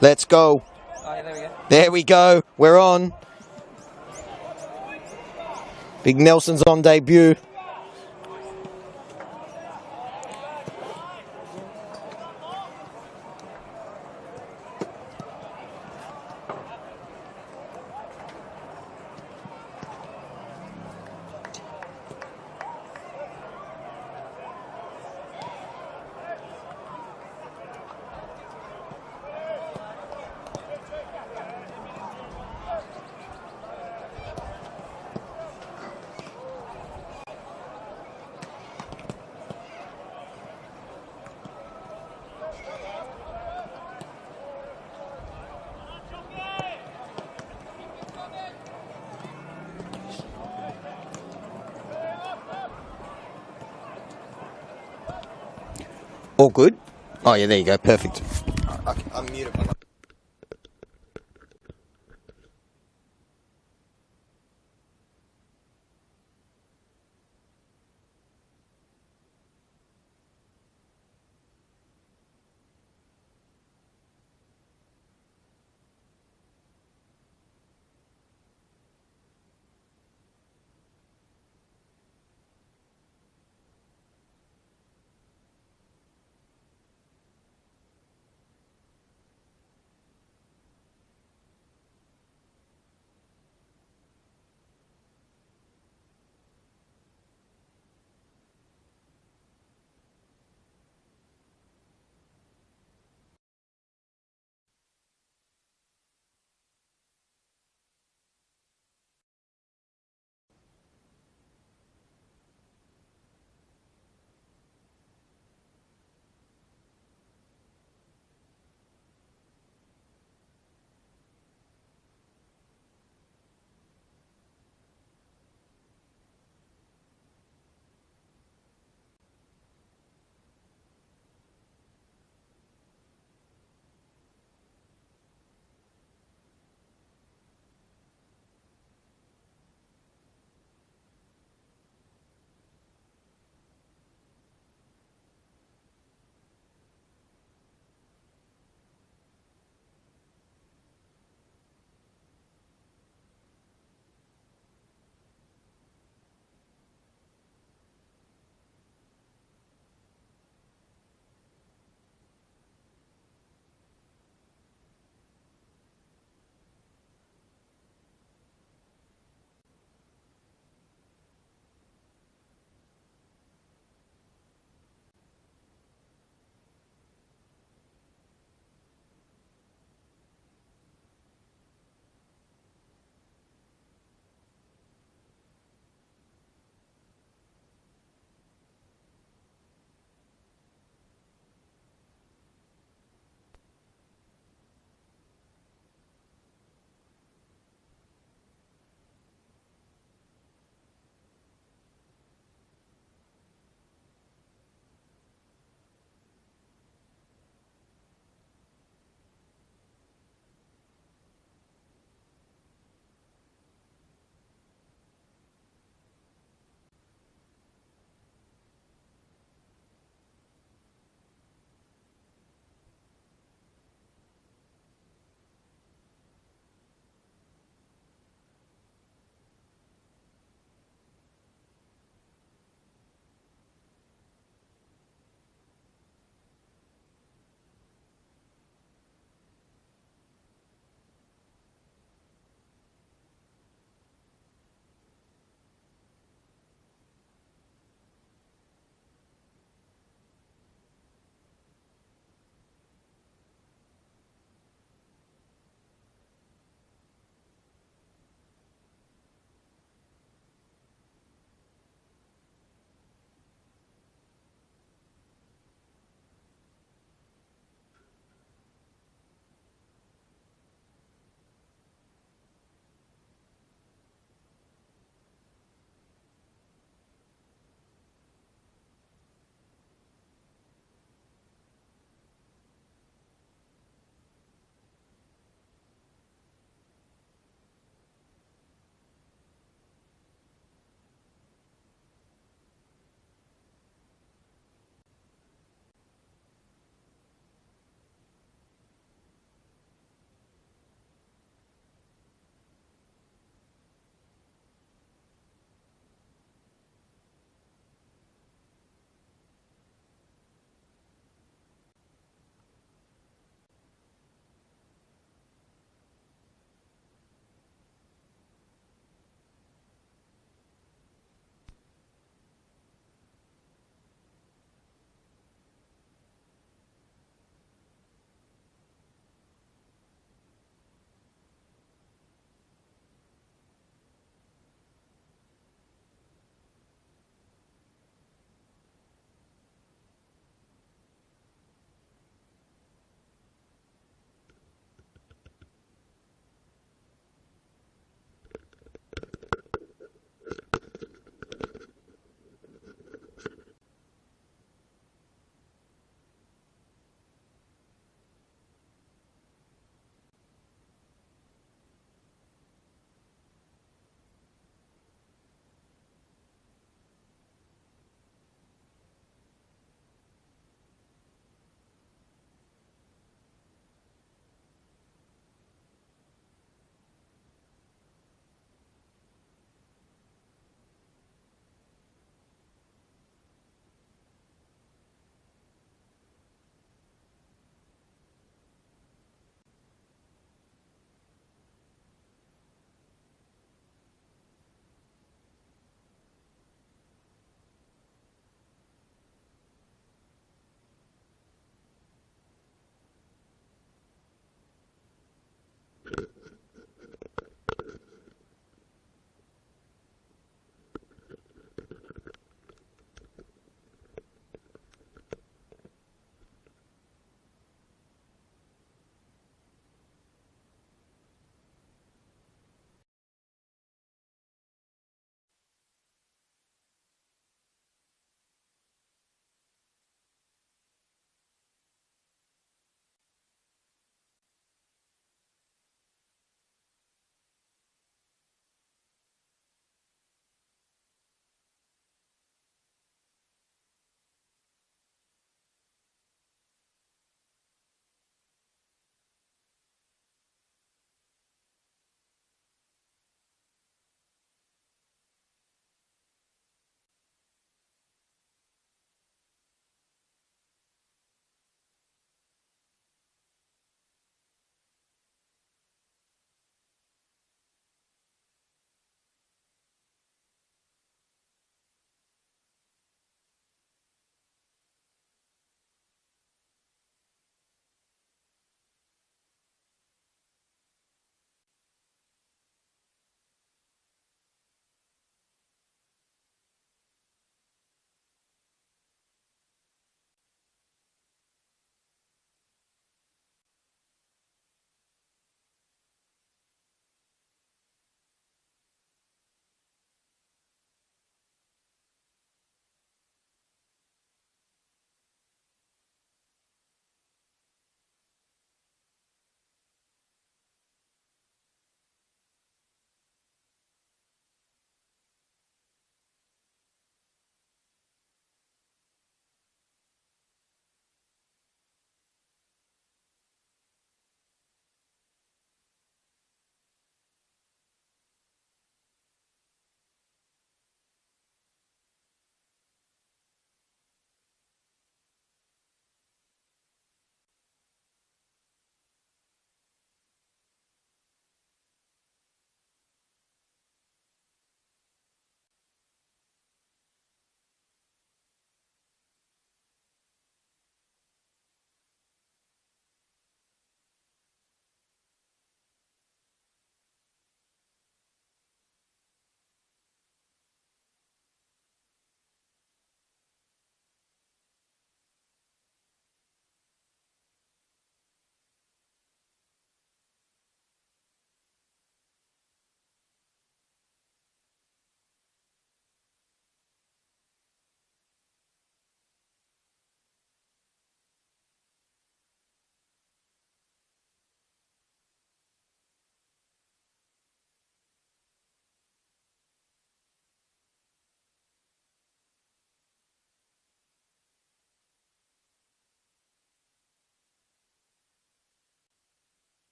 Let's go. Oh, yeah, there we go. There we go. We're on. Big Nelson's on debut. All good? Oh, yeah, there you go. Perfect. I'm muted.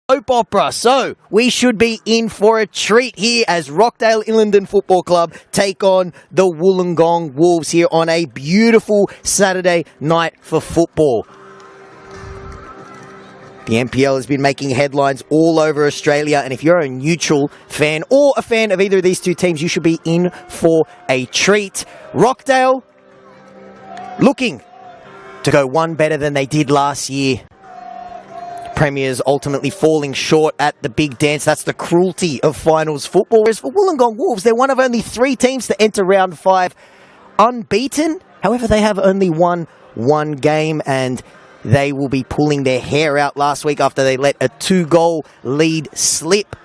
soap opera. So we should be in for a treat here as Rockdale Ilinden Football Club take on the Wollongong Wolves here on a beautiful Saturday night for football. The NPL has been making headlines all over Australia, and if you're a neutral fan or a fan of either of these two teams, you should be in for a treat. Rockdale looking to go one better than they did last year. Premiers ultimately falling short at the big dance. That's the cruelty of finals football. Whereas for Wollongong Wolves, they're one of only 3 teams to enter round 5 unbeaten. However, they have only won 1 game, and they will be pulling their hair out last week after they let a 2-goal lead slip.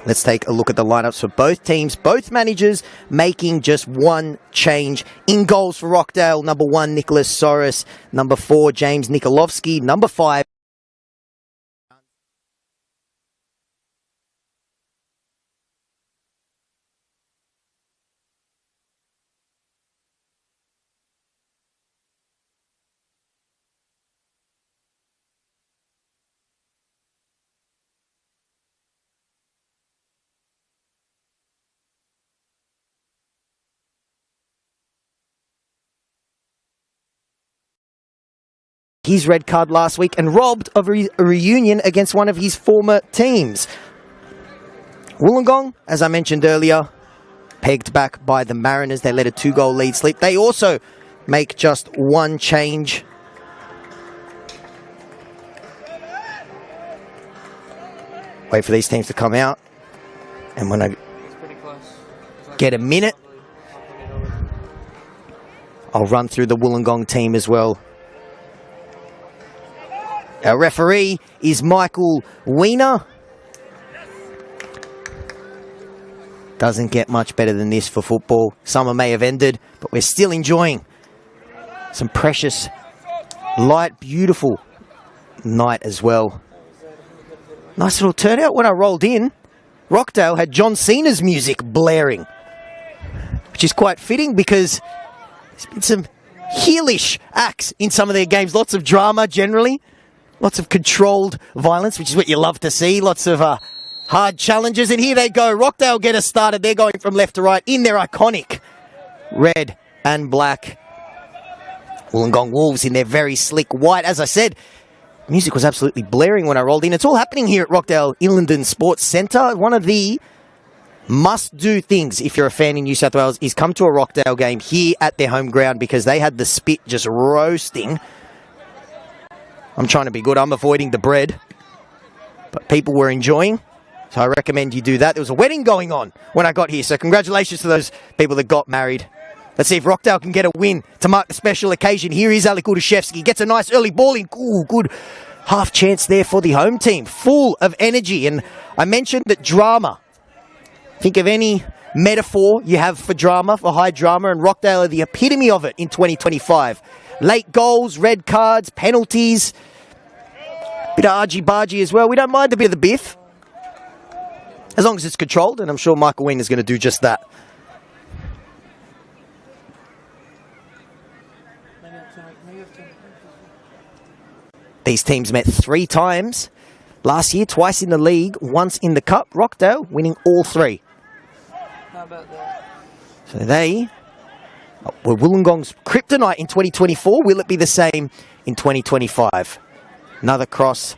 Let's take a look at the lineups for both teams. Both managers making just 1 change in goals for Rockdale. Number 1, Nicholas Soros. Number 4, James Nikolovsky. Number 5, his red card last week and robbed of a reunion against one of his former teams. Wollongong, as I mentioned earlier, pegged back by the Mariners. They let a 2-goal lead slip. They also make just 1 change. Wait for these teams to come out. And when I get a minute, I'll run through the Wollongong team as well. Our referee is Michael Wiener. Doesn't get much better than this for football. Summer may have ended, but we're still enjoying some precious, light, beautiful night as well. Nice little turnout when I rolled in. Rockdale had John Cena's music blaring, which is quite fitting because there's been some heelish acts in some of their games. Lots of drama generally. Lots of controlled violence, which is what you love to see. Lots of hard challenges. And here they go. Rockdale get us started. They're going from left to right in their iconic red and black. Wollongong Wolves in their very slick white. As I said, music was absolutely blaring when I rolled in. It's all happening here at Rockdale Ilinden Sports Centre. One of the must-do things, if you're a fan in New South Wales, is come to a Rockdale game here at their home ground because they had the spit just roasting. I'm trying to be good. I'm avoiding the bread. But people were enjoying. So I recommend you do that. There was a wedding going on when I got here. So congratulations to those people that got married. Let's see if Rockdale can get a win to mark the special occasion. Here is Ali Kudushevsky. Gets a nice early ball in. Ooh, good half chance there for the home team. Full of energy. And I mentioned that drama. Think of any metaphor you have for drama, for high drama, and Rockdale are the epitome of it in 2025. Late goals, red cards, penalties. Bit of argy-bargy as well. We don't mind a bit of the biff, as long as it's controlled, and I'm sure Michael Wien is going to do just that. These teams met 3 times last year, twice in the league, once in the cup. Rockdale winning all 3. How about that? So they were Wollongong's kryptonite in 2024. Will it be the same in 2025? Another cross,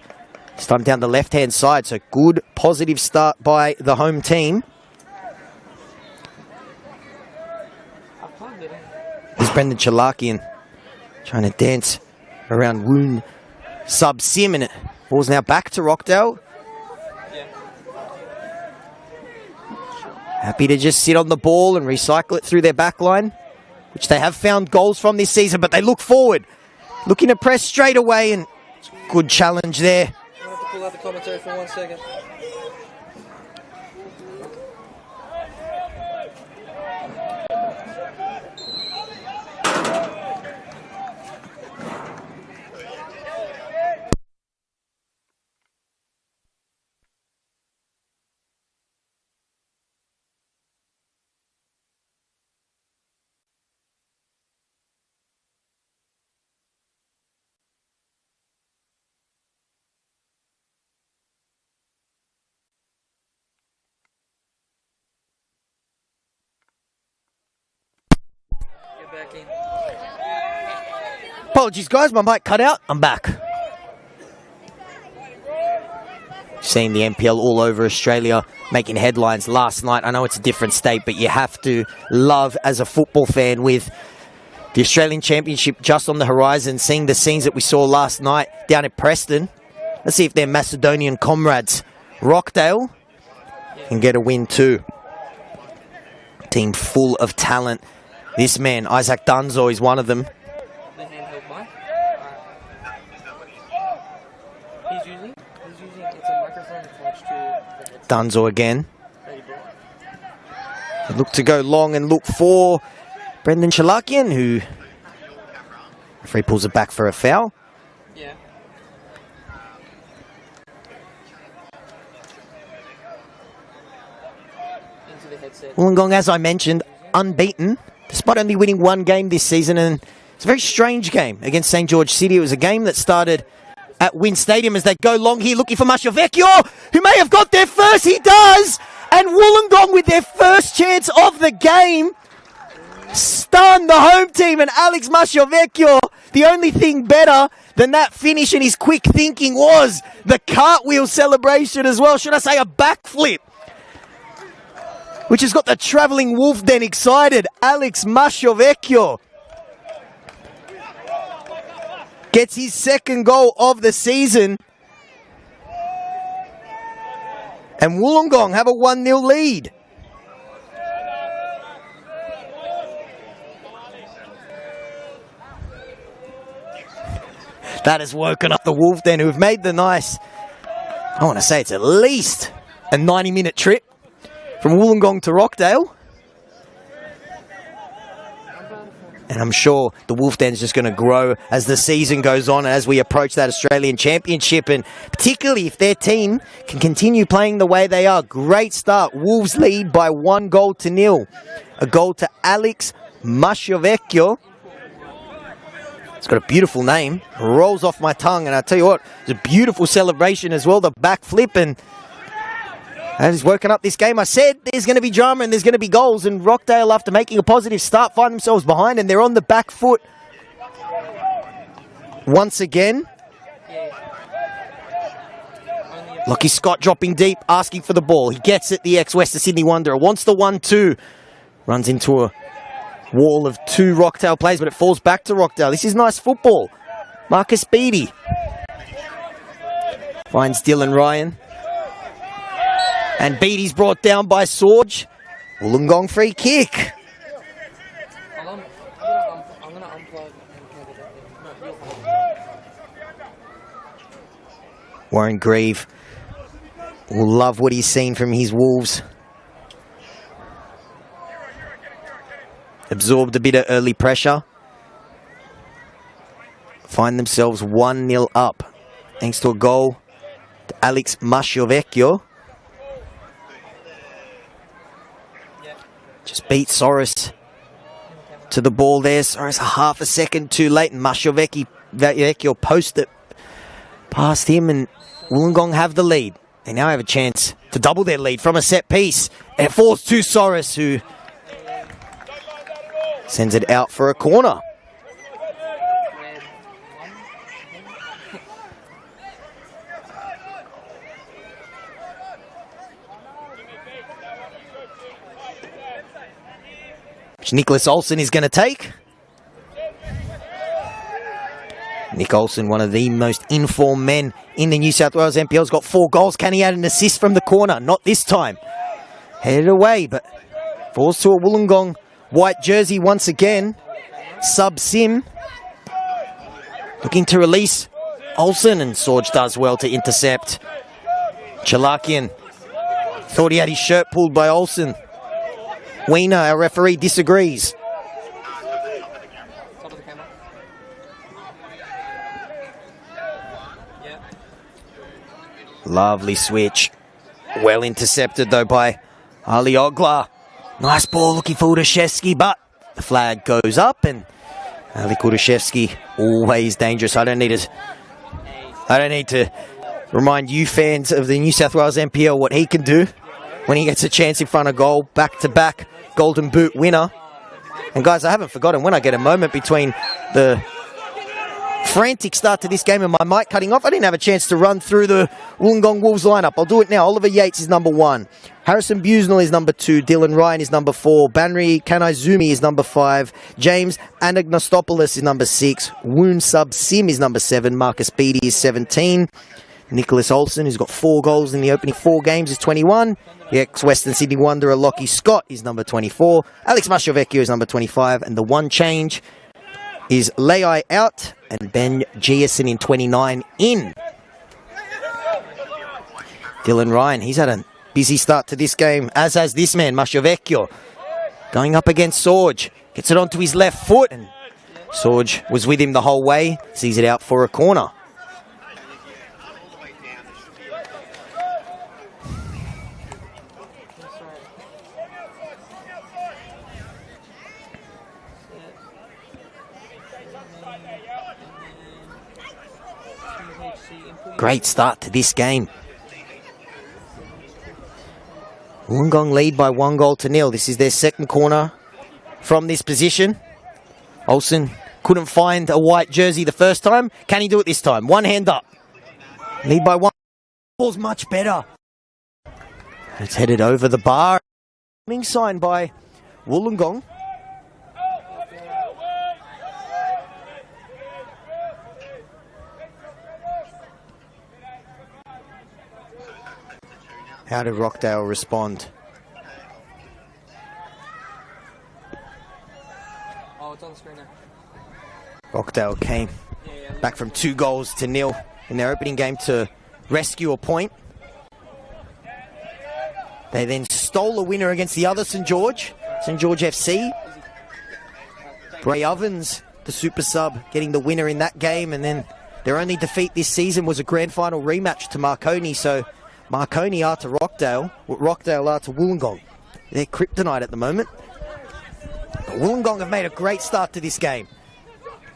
this time down the left-hand side. So good, positive start by the home team. There's Brendan Chalakian trying to dance around Woon Sub-Sim, and it ball's now back to Rockdale. Happy to just sit on the ball and recycle it through their back line, which they have found goals from this season, but they look forward. Looking to press straight away, and good challenge there. I have to pull out the commentary for 1 second. Apologies, guys. My mic cut out. I'm back. Seeing the NPL all over Australia, making headlines last night. I know it's a different state, but you have to love, as a football fan, with the Australian Championship just on the horizon, seeing the scenes that we saw last night down at Preston. Let's see if their Macedonian comrades, Rockdale, can get a win too. Team full of talent. This man, Isaac Dunzo, is one of them. The handheld mic. He's using it's a microphone attached to the headset. Dunzo again. They look to go long and look for Brendan Chalakian, who referee pulls it back for a foul. Yeah. Into the headset. Wollongong, as I mentioned, unbeaten, despite only winning one game this season, and it's a very strange game against St. George City. It was a game that started at Wynn Stadium as they go long here, looking for Masciovecchio, who may have got there first. He does! And Wollongong, with their first chance of the game, stun the home team, and Alex Masciovecchio. The only thing better than that finish and his quick thinking was the cartwheel celebration as well. Should I say a backflip? Which has got the travelling Wolf Den excited. Alex Masciovecchio gets his second goal of the season. And Wollongong have a 1-0 lead. That has woken up the Wolf Den, who have made the nice, I want to say it's at least a 90-minute trip from Wollongong to Rockdale. And I'm sure the Wolf Den's just going to grow as the season goes on and as we approach that Australian Championship. And particularly if their team can continue playing the way they are. Great start. Wolves lead by 1-0. A goal to Alex Masciovecchio. It's got a beautiful name. Rolls off my tongue. And I tell you what, it's a beautiful celebration as well. The backflip, and that has woken up this game. I said there's going to be drama and there's going to be goals. And Rockdale, after making a positive start, find themselves behind. And they're on the back foot once again. Lockie Scott dropping deep, asking for the ball. He gets it. The ex-Western Sydney Wanderer wants the 1-2. Runs into a wall of two Rockdale players, but it falls back to Rockdale. This is nice football. Marcus Beattie finds Dylan Ryan. And Beattie's brought down by Sorge. Wollongong free kick. I'm going to unplug and cover that. No, you're fine. Warren Grieve will love what he's seen from his Wolves. Absorbed a bit of early pressure. Find themselves 1-0 up. Thanks to a goal to Alex Masciovecchio. Just beat Soros to the ball there. Soros half a second too late, and Masciovecchio posted it past him, and Wollongong have the lead. They now have a chance to double their lead from a set piece. And it falls to Soros, who sends it out for a corner. Which Nicholas Olsen is going to take. Nick Olsen, one of the most informed men in the New South Wales NPL, has got 4 goals. Can he add an assist from the corner? Not this time. Headed away, but falls to a Wollongong white jersey once again. Sub Sim looking to release Olsen, and Sorge does well to intercept. Chalakian thought he had his shirt pulled by Olsen. Wiener, our referee, disagrees. Top of the camera. Yeah. Lovely switch. Well intercepted though by Ali Ogla. Nice ball looking for Udashevsky, but the flag goes up, and Ali Udashevsky always dangerous. I don't need to remind you fans of the New South Wales NPL what he can do when he gets a chance in front of goal. Back-to-back Golden Boot winner. And guys, I haven't forgotten, when I get a moment between the frantic start to this game, and my mic cutting off. I didn't have a chance to run through the Wollongong Wolves lineup. I'll do it now. Oliver Yates is number 1. Harrison Busnell is number 2. Dylan Ryan is number 4. Banri Kanaizumi is number 5. James Anagnostopoulos is number 6. Woon Sub Sim is number 7. Marcus Beattie is 17. Nicholas Olsen, who's got 4 goals in the opening 4 games, is 21. The ex-Western Sydney Wanderer Lockie Scott is number 24. Alex Masciovecchio is number 25. And the one change is Leai out and Ben Giason in 29 in. Dylan Ryan, he's had a busy start to this game, as has this man, Masciovecchio. Going up against Sorge. Gets it onto his left foot, and Sorge was with him the whole way. Sees it out for a corner. Great start to this game. Wollongong lead by 1-0. This is their second corner from this position. Olsen couldn't find a white jersey the first time. Can he do it this time? One hand up. Lead by 1. Ball's much better. It's headed over the bar. Signed by Wollongong. How did Rockdale respond? Oh, it's on the screen now. Rockdale came back from 2-0 in their opening game to rescue a point. They then stole a winner against the other St George FC. Bray Ovens, the super sub, getting the winner in that game, and then their only defeat this season was a grand final rematch to Marconi. So Marconi are to Rockdale, what Rockdale are to Wollongong. They're kryptonite at the moment. But Wollongong have made a great start to this game.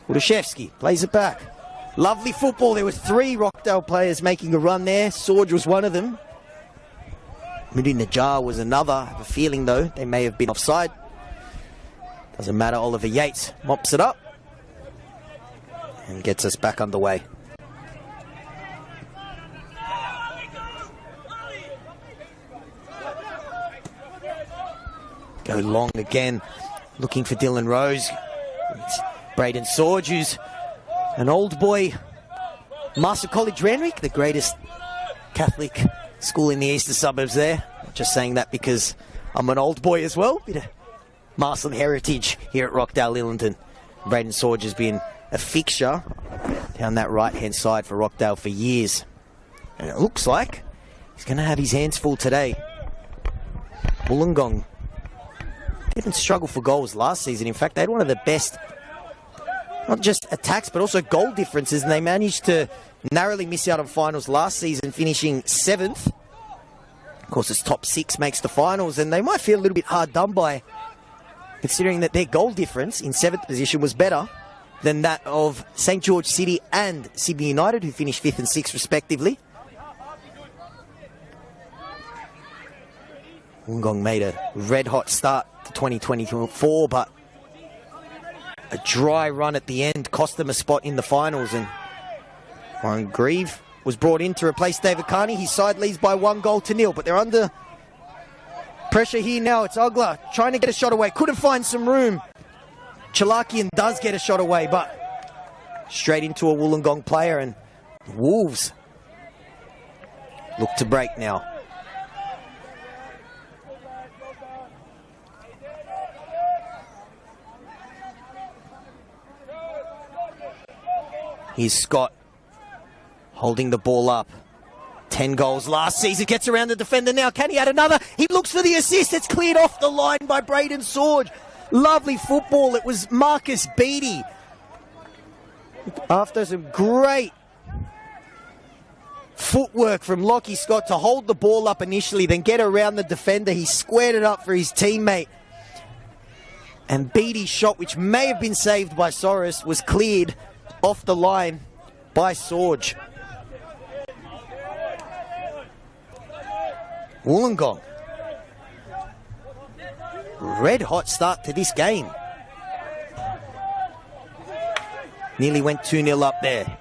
Udashevsky plays it back. Lovely football. There were 3 Rockdale players making a run there. Sorge was one of them. Mudi Najjar was another. I have a feeling, though, they may have been offside. Doesn't matter. Oliver Yates mops it up and gets us back underway. Go long again, looking for Dylan Rose. It's Braden Sorge, who's an old boy. Master College Randwick, the greatest Catholic school in the eastern suburbs there. Not just saying that because I'm an old boy as well. Bit of Marsland heritage here at Rockdale Ilinden. Braden Sorge has been a fixture down that right-hand side for Rockdale for years. And it looks like he's going to have his hands full today. Wollongong didn't struggle for goals last season. In fact, they had one of the best, not just attacks, but also goal differences, and they managed to narrowly miss out on finals last season, finishing 7th. Of course, it's top 6 makes the finals, and they might feel a little bit hard done by, considering that their goal difference in 7th position was better than that of St George City and Sydney United, who finished 5th and 6th respectively. Wollongong made a red-hot start to 2024, but a dry run at the end cost them a spot in the finals, and Warren Grieve was brought in to replace David Carney. His side leads by 1-0, but they're under pressure here now. It's Ugla trying to get a shot away. Couldn't find some room. Chalakian does get a shot away, but straight into a Wollongong player, and Wolves look to break now. Here's Scott holding the ball up. 10 goals last season. Gets around the defender now. Can he add another? He looks for the assist. It's cleared off the line by Braden Sorge. Lovely football. It was Marcus Beattie. After some great footwork from Lockie Scott to hold the ball up initially, then get around the defender. He squared it up for his teammate. And Beattie's shot, which may have been saved by Soros, was cleared off the line by Sorge. Wollongong. Red hot start to this game. Nearly went 2-0 up there.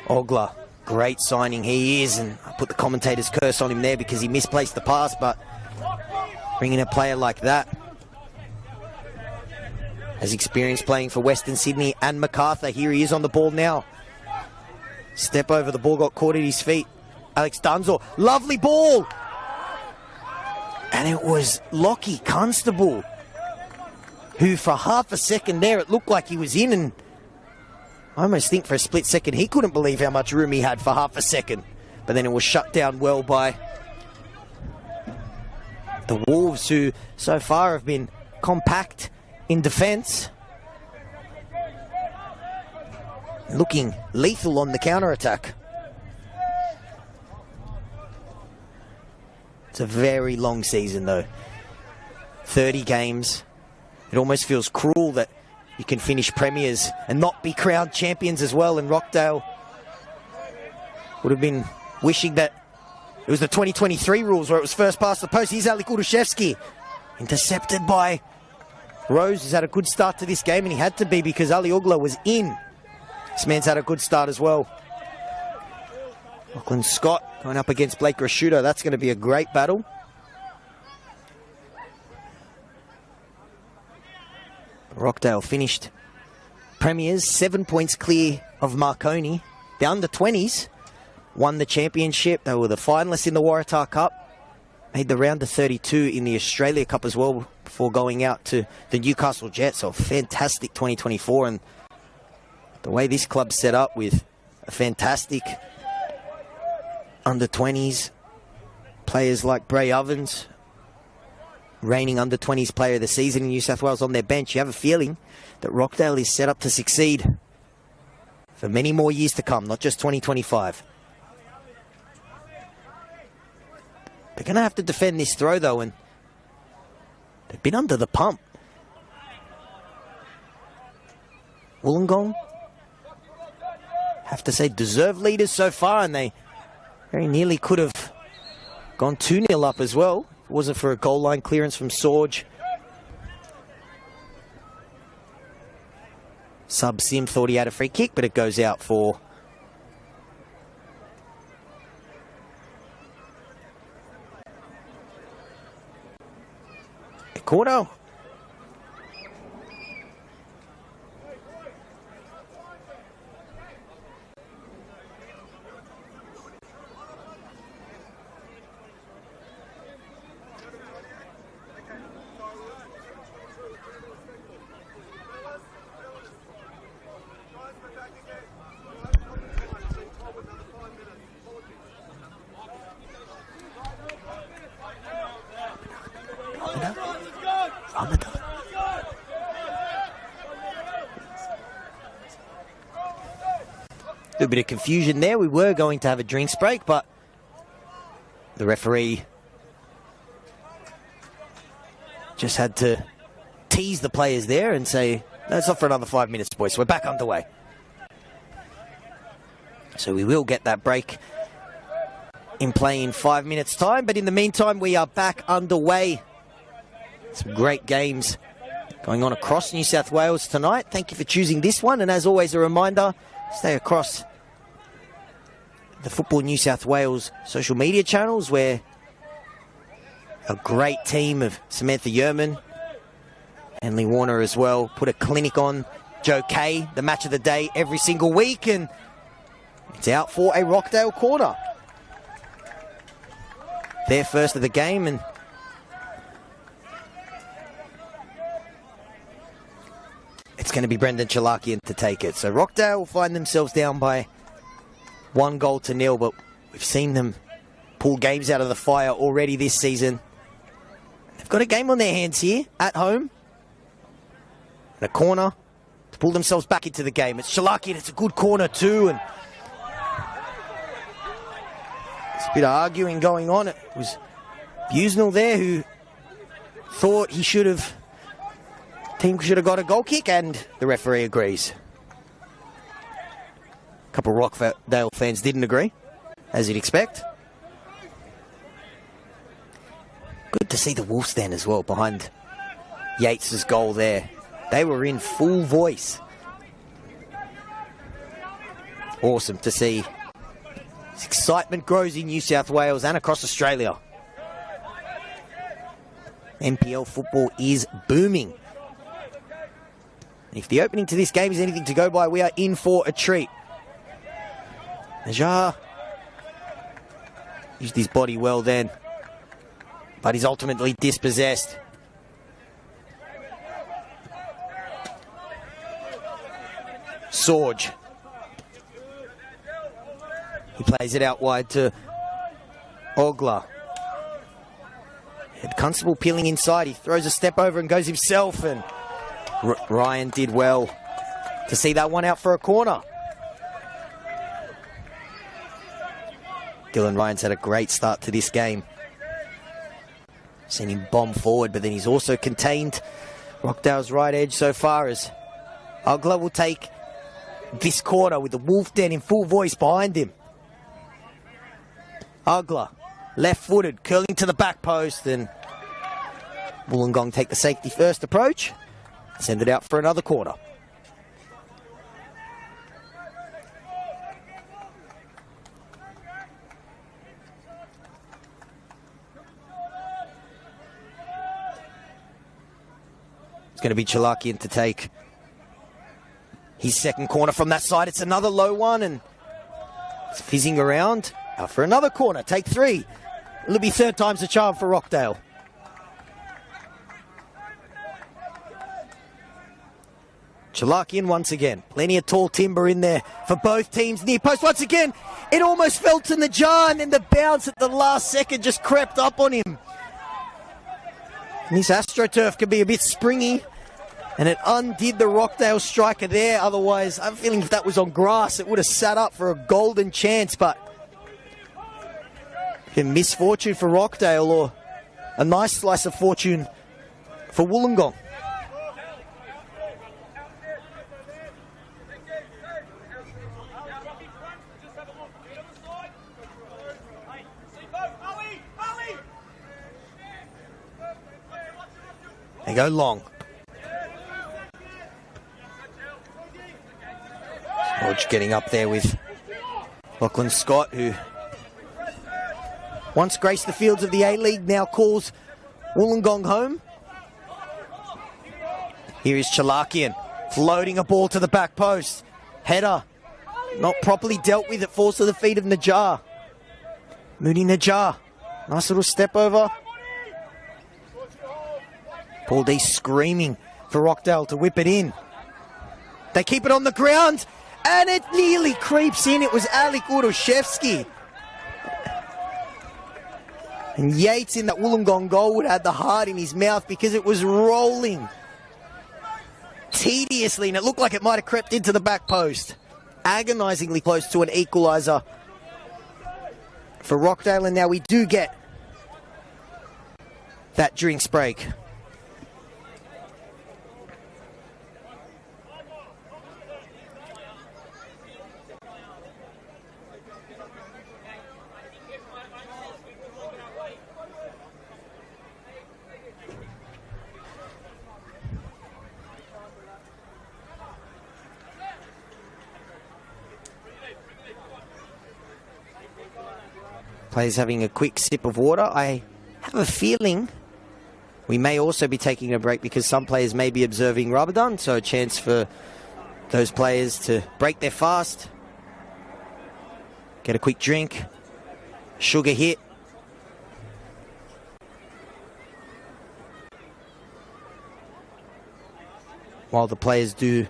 Ogler, great signing he is, and I put the commentator's curse on him there because he misplaced the pass, but bringing a player like that, has experience playing for Western Sydney and MacArthur. Here he is on the ball now. Step over the ball, got caught at his feet. Alex Dunzo, lovely ball! And it was Lockie Constable, who for half a second there, it looked like he was in, and I almost think for a split second he couldn't believe how much room he had for half a second. But then it was shut down well by the Wolves, who so far have been compact in defence, looking lethal on the counter-attack. It's a very long season though. 30 games. It almost feels cruel that you can finish premiers and not be crowned champions as well. And Rockdale would have been wishing that it was the 2023 rules where it was first past the post. Here's Ali Kudushevsky, intercepted by Rose, who's had a good start to this game, and he had to be because Ali Ogler was in. This man's had a good start as well. Lachlan Scott going up against Blake Rashuda. That's going to be a great battle. Rockdale finished premiers, 7 points clear of Marconi. The under-20s won the championship. They were the finalists in the Waratah Cup. Made the round of 32 in the Australia Cup as well before going out to the Newcastle Jets. So fantastic 2024. And the way this club's set up with a fantastic under-20s, players like Bray Ovens, reigning under-20s player of the season in New South Wales, on their bench, you have a feeling that Rockdale is set up to succeed for many more years to come, not just 2025. They're going to have to defend this throw though, and they've been under the pump. Wollongong, have to say, deserved leaders so far, and they very nearly could have gone 2-0 up as well. If it wasn't for a goal line clearance from Sorge. Sub Sim thought he had a free kick, but it goes out for a corner. A little bit of confusion there. We were going to have a drinks break, but the referee just had to tease the players there and say, no, it's not for another 5 minutes, boys. We're back underway. So we will get that break in play in 5 minutes' time, but in the meantime, we are back underway. Some great games going on across New South Wales tonight. Thank you for choosing this one, and as always, a reminder, stay across the Football New South Wales social media channels, where a great team of Samantha Yerman and Lee Warner as well put a clinic on Joe Kay, the match of the day, every single week, and it's out for a Rockdale corner. Their first of the game, and it's going to be Brendan Chalakian to take it. So Rockdale will find themselves down by 1-0, but we've seen them pull games out of the fire already this season. They've got a game on their hands here at home. And a corner to pull themselves back into the game. It's Chalakian, it's a good corner too, and there's a bit of arguing going on. It was Busnell there who thought he should have, team should have got a goal kick, and the referee agrees. A couple of Rockdale fans didn't agree, as you'd expect. Good to see the Wolves stand as well behind Yates's goal there. They were in full voice. Awesome to see. This excitement grows in New South Wales and across Australia. NPL football is booming. If the opening to this game is anything to go by, we are in for a treat. Najar used his body well then, but he's ultimately dispossessed. Sorge. He plays it out wide to Ogla. Had Constable peeling inside. He throws a step over and goes himself, and Ryan did well to see that one out for a corner. Dylan Ryan's had a great start to this game. Seen him bomb forward, but then he's also contained Rockdale's right edge so far, as Ogla will take this corner with the Wolf Den in full voice behind him. Ogla, left-footed, curling to the back post, and Wollongong take the safety first approach. Send it out for another corner. It's going to be Chalakian to take his second corner from that side. It's another low one, and it's fizzing around. Out for another corner, take three. It'll be third time's the charm for Rockdale. Chalakian once again. Plenty of tall timber in there for both teams. Near post once again. It almost fell to Najar, and then the bounce at the last second just crept up on him. And this AstroTurf can be a bit springy, and it undid the Rockdale striker there. Otherwise, I'm feeling if that was on grass, it would have sat up for a golden chance, but a misfortune for Rockdale, or a nice slice of fortune for Wollongong. They go long. George getting up there with Lachlan Scott, who once graced the fields of the A-League, now calls Wollongong home. Here is Chalakian, floating a ball to the back post. Header, not properly dealt with. It falls to the feet of Najar. Moody Najar, nice little step over. Paul D screaming for Rockdale to whip it in. They keep it on the ground, and it nearly creeps in. It was Alec Uroshevsky. And Yates in that Wollongong goal would have had the heart in his mouth, because it was rolling tediously, and it looked like it might have crept into the back post. Agonisingly close to an equaliser for Rockdale, and now we do get that drinks break. Players having a quick sip of water. I have a feeling we may also be taking a break, because some players may be observing Ramadan, so a chance for those players to break their fast, get a quick drink, sugar hit. While the players do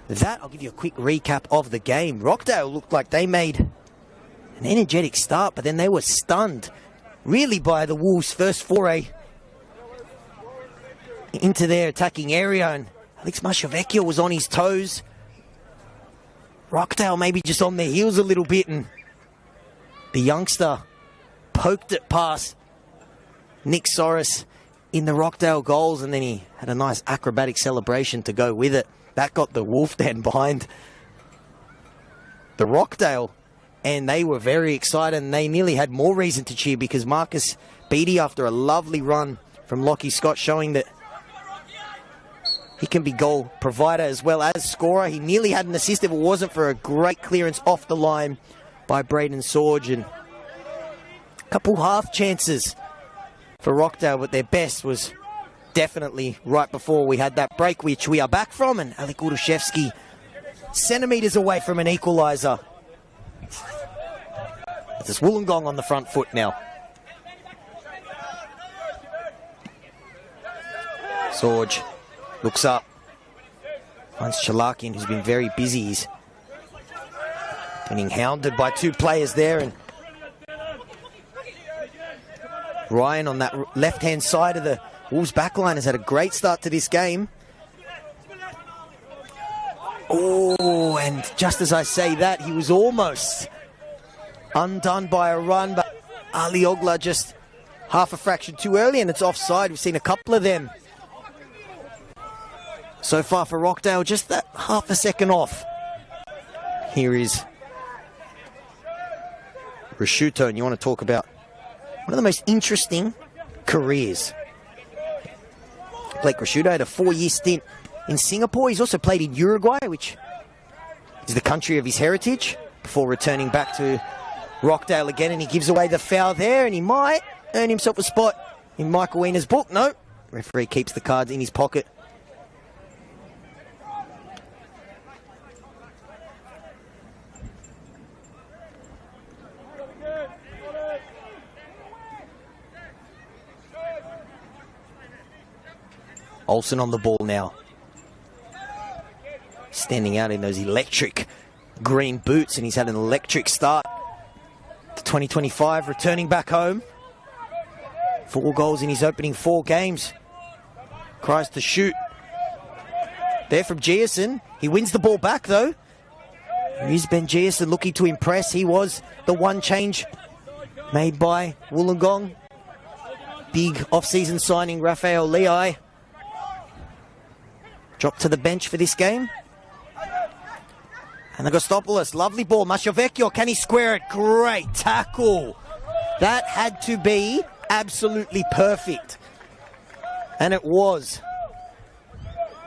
that, I'll give you a quick recap of the game. Rockdale looked like they made an energetic start, but then they were stunned really by the Wolves' first foray into their attacking area, and Alex Mashavecchio was on his toes. Rockdale maybe just on their heels a little bit, and the youngster poked it past Nick Soros in the Rockdale goals, and then he had a nice acrobatic celebration to go with it. That got the Wolf Den behind the Rockdale, and they were very excited, and they nearly had more reason to cheer, because Marcus Beattie, after a lovely run from Lockie Scott, showing that He can be goal provider as well as scorer. He nearly had an assist if it wasn't for a great clearance off the line by Braden Sorge. And a couple half chances for Rockdale, but their best was definitely right before we had that break, which we are back from. And Alek Urushevsky centimetres away from an equaliser. It's Wollongong on the front foot now. Sorge looks up. Finds Chalakian, who's been very busy. He's getting hounded by two players there. And Ryan on that left-hand side of the Wolves backline has had a great start to this game. Oh, and just as I say that, he was almost undone by a run, but Ali Ogla just half a fraction too early, and it's offside. We've seen a couple of them so far for Rockdale, just that half a second off. Here is Rashuto, and you want to talk about one of the most interesting careers. Blake Rashuto had a 4-year stint in Singapore. He's also played in Uruguay, which is the country of his heritage, before returning back to Rockdale again, and he gives away the foul there, and he might earn himself a spot in Michael Wiener's book. No, referee keeps the cards in his pocket. Olsen on the ball now. Standing out in those electric green boots, and he's had an electric start to 2025, returning back home. 4 goals in his opening 4 games. Tries to shoot. There from Gierson. He wins the ball back though. Here's Ben Gierson looking to impress. He was the one change made by Wollongong. Big off-season signing, Raphael Lei. Dropped to the bench for this game. And Agostopoulos, lovely ball. Masciovecchio, can he square it? Great tackle. That had to be absolutely perfect. And it was.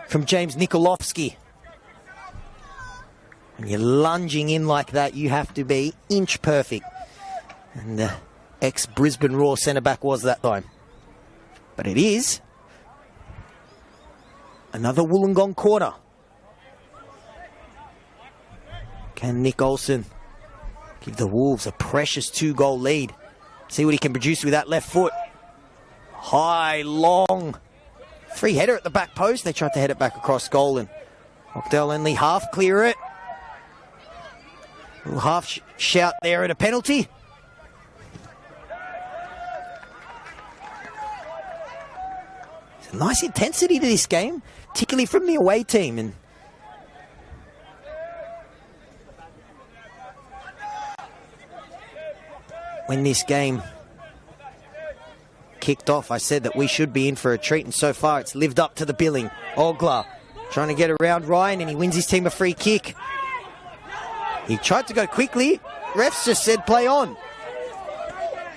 From James Nikolovsky. When you're lunging in like that, you have to be inch perfect. And the ex-Brisbane Roar centre-back was that time. But it is another Wollongong quarter. Can Nick Olsen give the Wolves a precious 2-goal lead? See what he can produce with that left foot. High, long, free header at the back post. They tried to head it back across goal, and Rockdale only half clear it. A little half shout there at a penalty. There's a nice intensity to this game, particularly from the away team. And when this game kicked off, I said that we should be in for a treat, and so far it's lived up to the billing. Ogla trying to get around Ryan, and he wins his team a free kick. He tried to go quickly. Refs just said play on.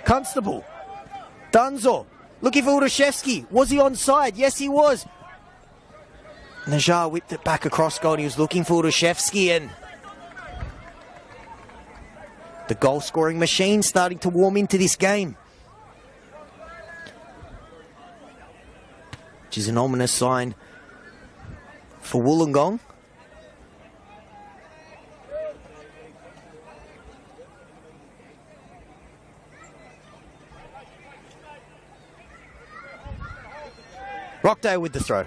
Constable. Dunzo looking for Urushevsky. Was he onside? Yes, he was. Najar whipped it back across goal. He was looking for Urushevsky, and the goal-scoring machine starting to warm into this game, which is an ominous sign for Wollongong. Rockdale with the throw.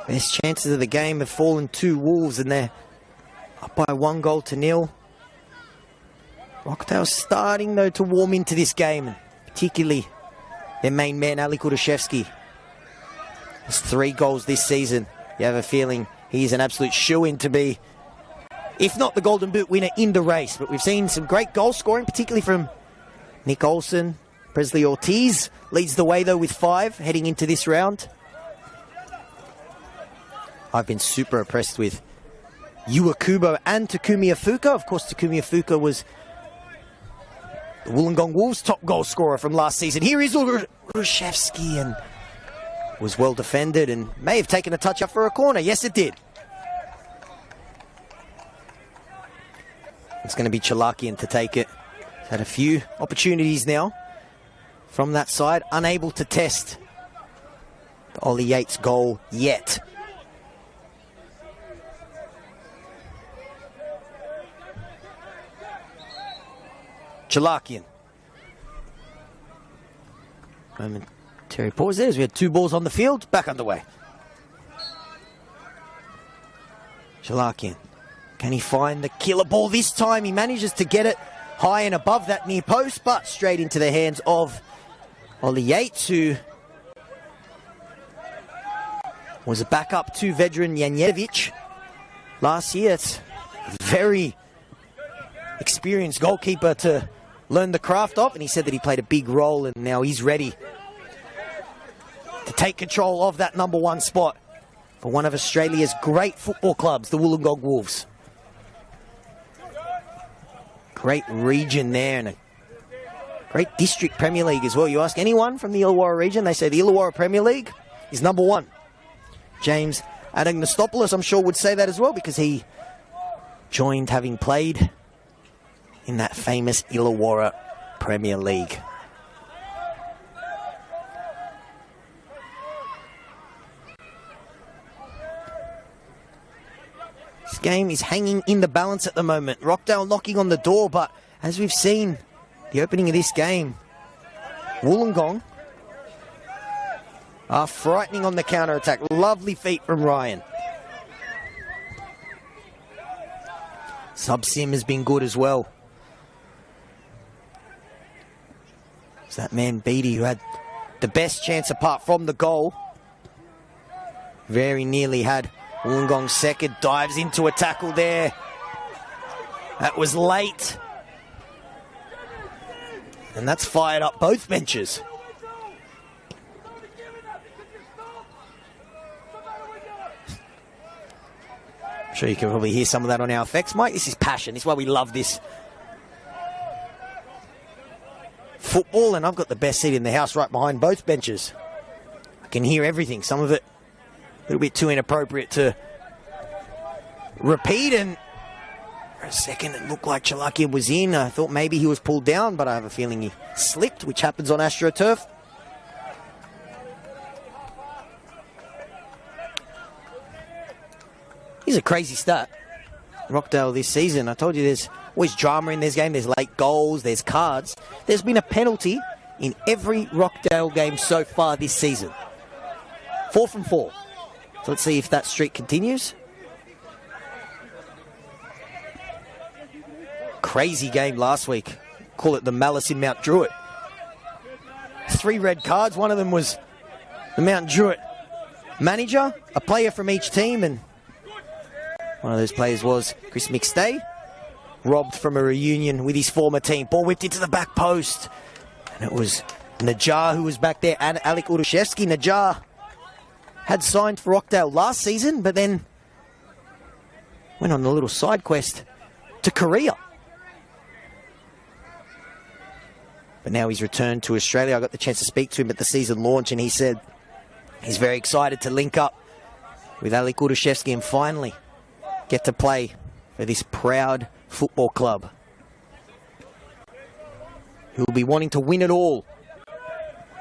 Best chances of the game have fallen to Wolves, and they're up by 1-0. Rockdale starting, though, to warm into this game, and particularly their main man, Alek Urushevsky. Has 3 goals this season. You have a feeling he's an absolute shoo-in to be, if not the Golden Boot winner, in the race. But we've seen some great goal scoring, particularly from Nick Olsen. Presley Ortiz leads the way, though, with 5 heading into this round. I've been super impressed with Iwakubo and Takumi Afuka. Of course, Takumi Afuka was the Wollongong Wolves' top goal scorer from last season. Here is Urushevsky, and was well defended and may have taken a touch up for a corner. Yes, it did. It's going to be Chalakian to take it. He's had a few opportunities now from that side, unable to test the Ollie Yates goal yet. Chalakian. Momentary pause there as we had 2 balls on the field. Back underway. Chalakian. Can he find the killer ball this time? He manages to get it high and above that near post, but straight into the hands of Ollie Yates, who was a backup to veteran Janjetovic last year. It's a very experienced goalkeeper to learn the craft of, and he said that he played a big role, and now he's ready to take control of that #1 spot for one of Australia's great football clubs, the Wollongong Wolves. Great region there, and a great district Premier League as well. You ask anyone from the Illawarra region, they say the Illawarra Premier League is #1. James Adagnostopoulos, I'm sure, would say that as well, because he joined having played in that famous Illawarra Premier League. This game is hanging in the balance at the moment. Rockdale knocking on the door, but as we've seen, the opening of this game, Wollongong are frightening on the counter-attack. Lovely feet from Ryan. Sub-Sim has been good as well. It's that man Beattie who had the best chance apart from the goal. Very nearly had Wollongong's second. Dives into a tackle there. That was late. And that's fired up both benches. I'm sure you can probably hear some of that on our effects, Mike. This is passion. This is why we love this football, and I've got the best seat in the house right behind both benches. I can hear everything. Some of it a little bit too inappropriate to repeat, and for a second it looked like Chalakian was in. I thought maybe he was pulled down, but I have a feeling he slipped, which happens on AstroTurf. Here's a crazy stat. Rockdale this season, I told you there's always drama in this game. There's late goals, there's cards. There's been a penalty in every Rockdale game so far this season. 4 from 4. So let's see if that streak continues. Crazy game last week. Call it the Malice in Mount Druitt. 3 red cards. One of them was the Mount Druitt manager, a player from each team, and one of those players was Chris McStay, robbed from a reunion with his former team. Ball whipped into the back post, and it was Najjar who was back there, and Alec Urushevsky. Najjar had signed for Rockdale last season, but then went on a little side quest to Korea. But now he's returned to Australia. I got the chance to speak to him at the season launch, and he said he's very excited to link up with Alec Urushevsky and finally get to play for this proud football club, who will be wanting to win it all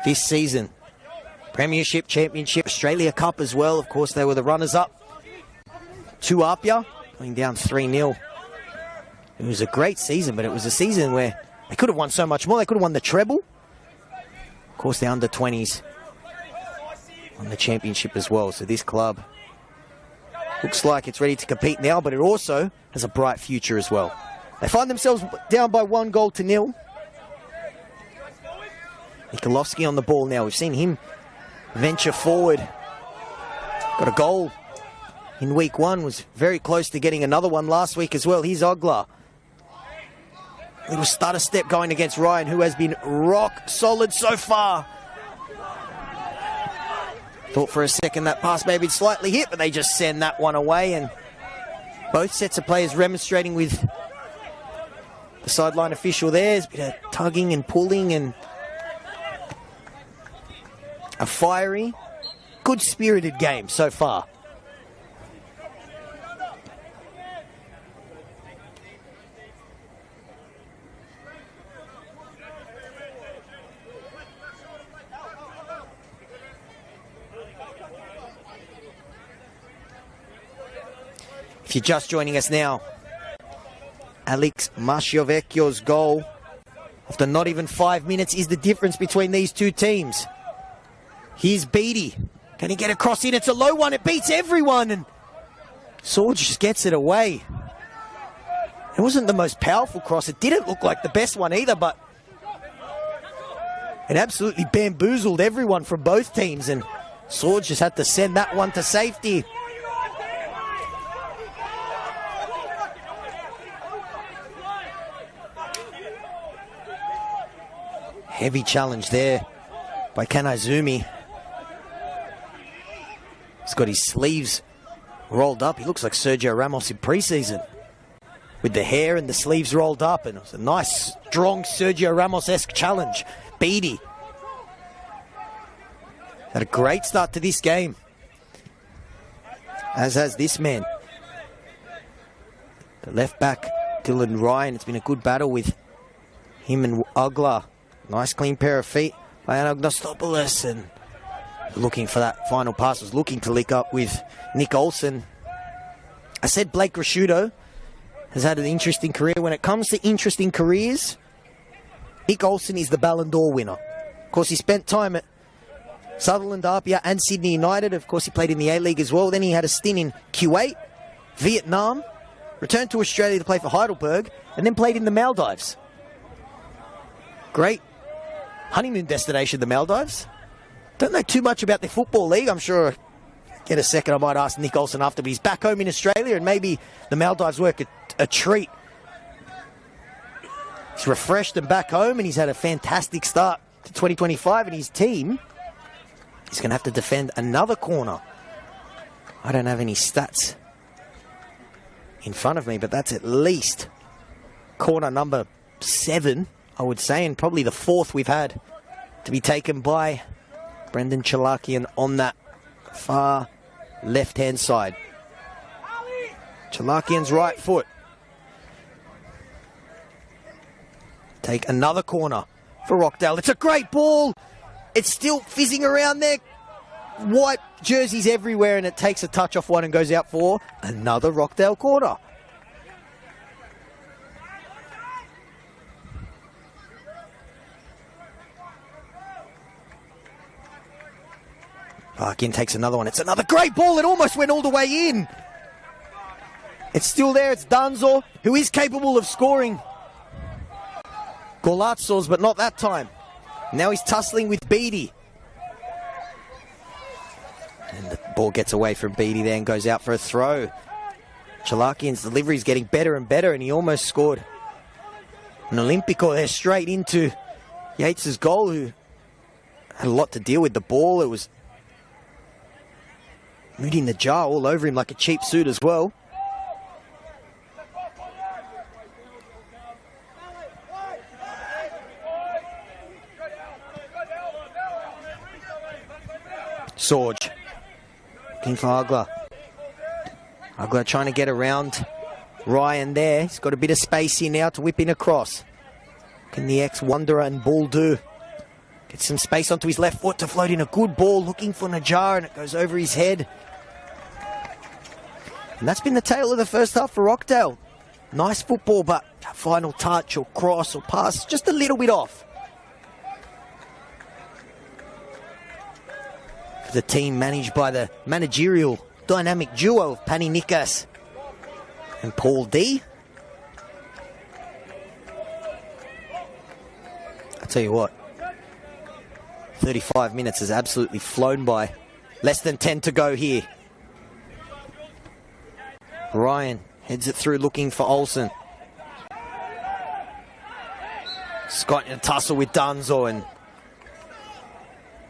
this season. Premiership, Championship, Australia Cup as well. Of course, they were the runners-up to Apia, going down 3-0. It was a great season, but it was a season where they could have won so much more. They could have won the treble. Of course, the under-20s won the championship as well. So this club looks like it's ready to compete now, but it also has a bright future as well. They find themselves down by 1-0. Nikolovsky on the ball now. We've seen him venture forward. Got a goal in week 1. Was very close to getting another one last week as well. Here's Oglar. Little stutter step going against Ryan, who has been rock solid so far. Thought for a second that pass maybe slightly hit, but they just send that one away. And both sets of players remonstrating with the sideline official there. There's a bit of tugging and pulling, and A fiery, good-spirited game so far. If you're just joining us now, Alex Masciovecchio's goal after not even 5 minutes is the difference between these two teams. Here's Beattie. Can he get across in? It's a low one. It beats everyone. And Sorge just gets it away. It wasn't the most powerful cross. It didn't look like the best one either, but it absolutely bamboozled everyone from both teams. And Sorge just had to send that one to safety. Heavy challenge there by Kanaizumi. He's got his sleeves rolled up. He looks like Sergio Ramos in pre-season with the hair and the sleeves rolled up. And it was a nice, strong Sergio Ramos-esque challenge. Beattie had a great start to this game, as has this man. The left back, Dylan Ryan. It's been a good battle with him and Ugla. Nice clean pair of feet by Anagnostopoulos, and looking for that final pass, was looking to link up with Nick Olsen. I said Blake Rashudo has had an interesting career. When it comes to interesting careers, Nick Olsen is the Ballon d'Or winner. Of course, he spent time at Sutherland, Apia and Sydney United. Of course, he played in the A-League as well. Then he had a stint in Kuwait, Vietnam, returned to Australia to play for Heidelberg, and then played in the Maldives. Great honeymoon destination, the Maldives. Don't know too much about the Football League. I'm sure, get a second, I might ask Nick Olsen after, but he's back home in Australia, and maybe the Maldives work a treat. He's refreshed and back home, and he's had a fantastic start to 2025, and his team is going to have to defend another corner. I don't have any stats in front of me, but that's at least corner number 7, I would say, and probably the 4th we've had to be taken by Brendan Chalakian on that far left-hand side. Chalakian's right foot. Take another corner for Rockdale. It's a great ball. It's still fizzing around there. White jerseys everywhere, and it takes a touch off one and goes out for another Rockdale corner. Parkin takes another one. It's another great ball. It almost went all the way in. It's still there. It's Danzo, who is capable of scoring Golazos, but not that time. Now he's tussling with Beattie. And the ball gets away from Beattie there and goes out for a throw. Chalakian's delivery is getting better and better, and he almost scored an Olympico there straight into Yates' goal, who had a lot to deal with the ball. It was Moody Najjar all over him like a cheap suit as well. Sorge looking for Ugla. Ugla trying to get around Ryan there. He's got a bit of space here now to whip in across. Can the ex-Wanderer and Bull do? Get some space onto his left foot to float in a good ball, looking for Najjar, and it goes over his head. And that's been the tale of the first half for Rockdale. Nice football, but that final touch or cross or pass just a little bit off. For the team managed by the managerial dynamic duo of Pani Nikas and Paul D. I tell you what, 35 minutes has absolutely flown by. Less than 10 to go here. Ryan heads it through looking for Olsen. Scott in a tussle with Danzo and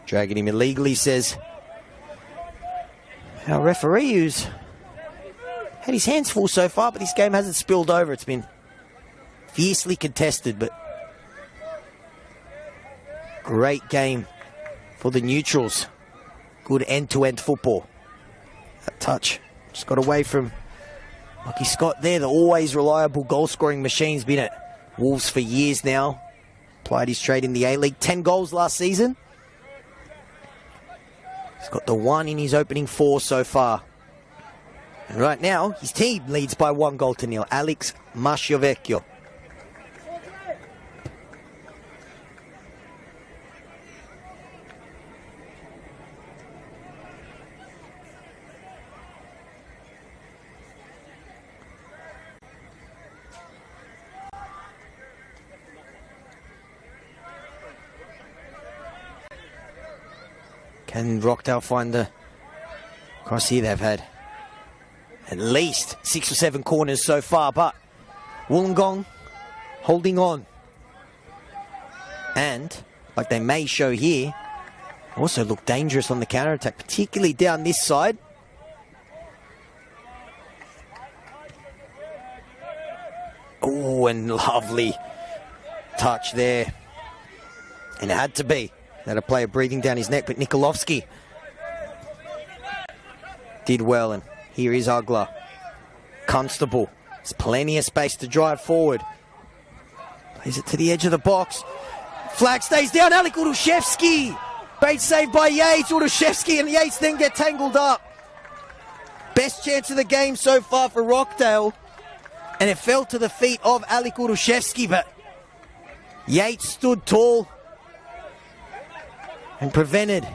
dragging him illegally, says our referee, who's had his hands full so far, but this game hasn't spilled over. It's been fiercely contested, but great game for the neutrals. Good end-to-end football. That touch just got away from Lucky Scott there, the always reliable goal-scoring machine's been at Wolves for years now. Applied his trade in the A-League. 10 goals last season. He's got the 1 in his opening 4 so far. And right now, his team leads by 1-0. Alex Masciovecchio. Can Rockdale find the cross here? They've had at least 6 or 7 corners so far, but Wollongong holding on. And, like they may show here, also look dangerous on the counter-attack, particularly down this side. Oh, and lovely touch there. And it had to be. Had a player breathing down his neck, but Nikolovsky did well, and here is Ugla. Constable. There's plenty of space to drive forward. Plays it to the edge of the box. Flag stays down. Alec Urushevsky. Great save by Yates. Urushevsky and Yates then get tangled up. Best chance of the game so far for Rockdale. And it fell to the feet of Alec Urushevsky, but Yates stood tall and prevented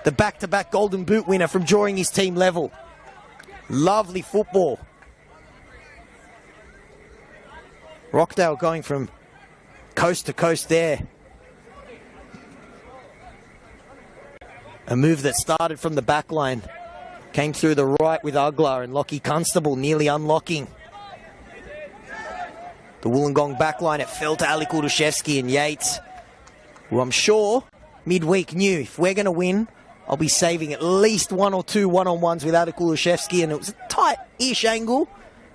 the back-to-back Golden Boot winner from drawing his team level. Lovely football. Rockdale going from coast to coast there. A move that started from the back line. Came through the right with Ugla, and Lockie Constable nearly unlocking the Wollongong back line. It fell to Alec Urushevsky and Yates, who I'm sure midweek knew, if we're going to win, I'll be saving at least 1 or 2 one-on-ones with Alec Urushevsky, and it was a tight-ish angle,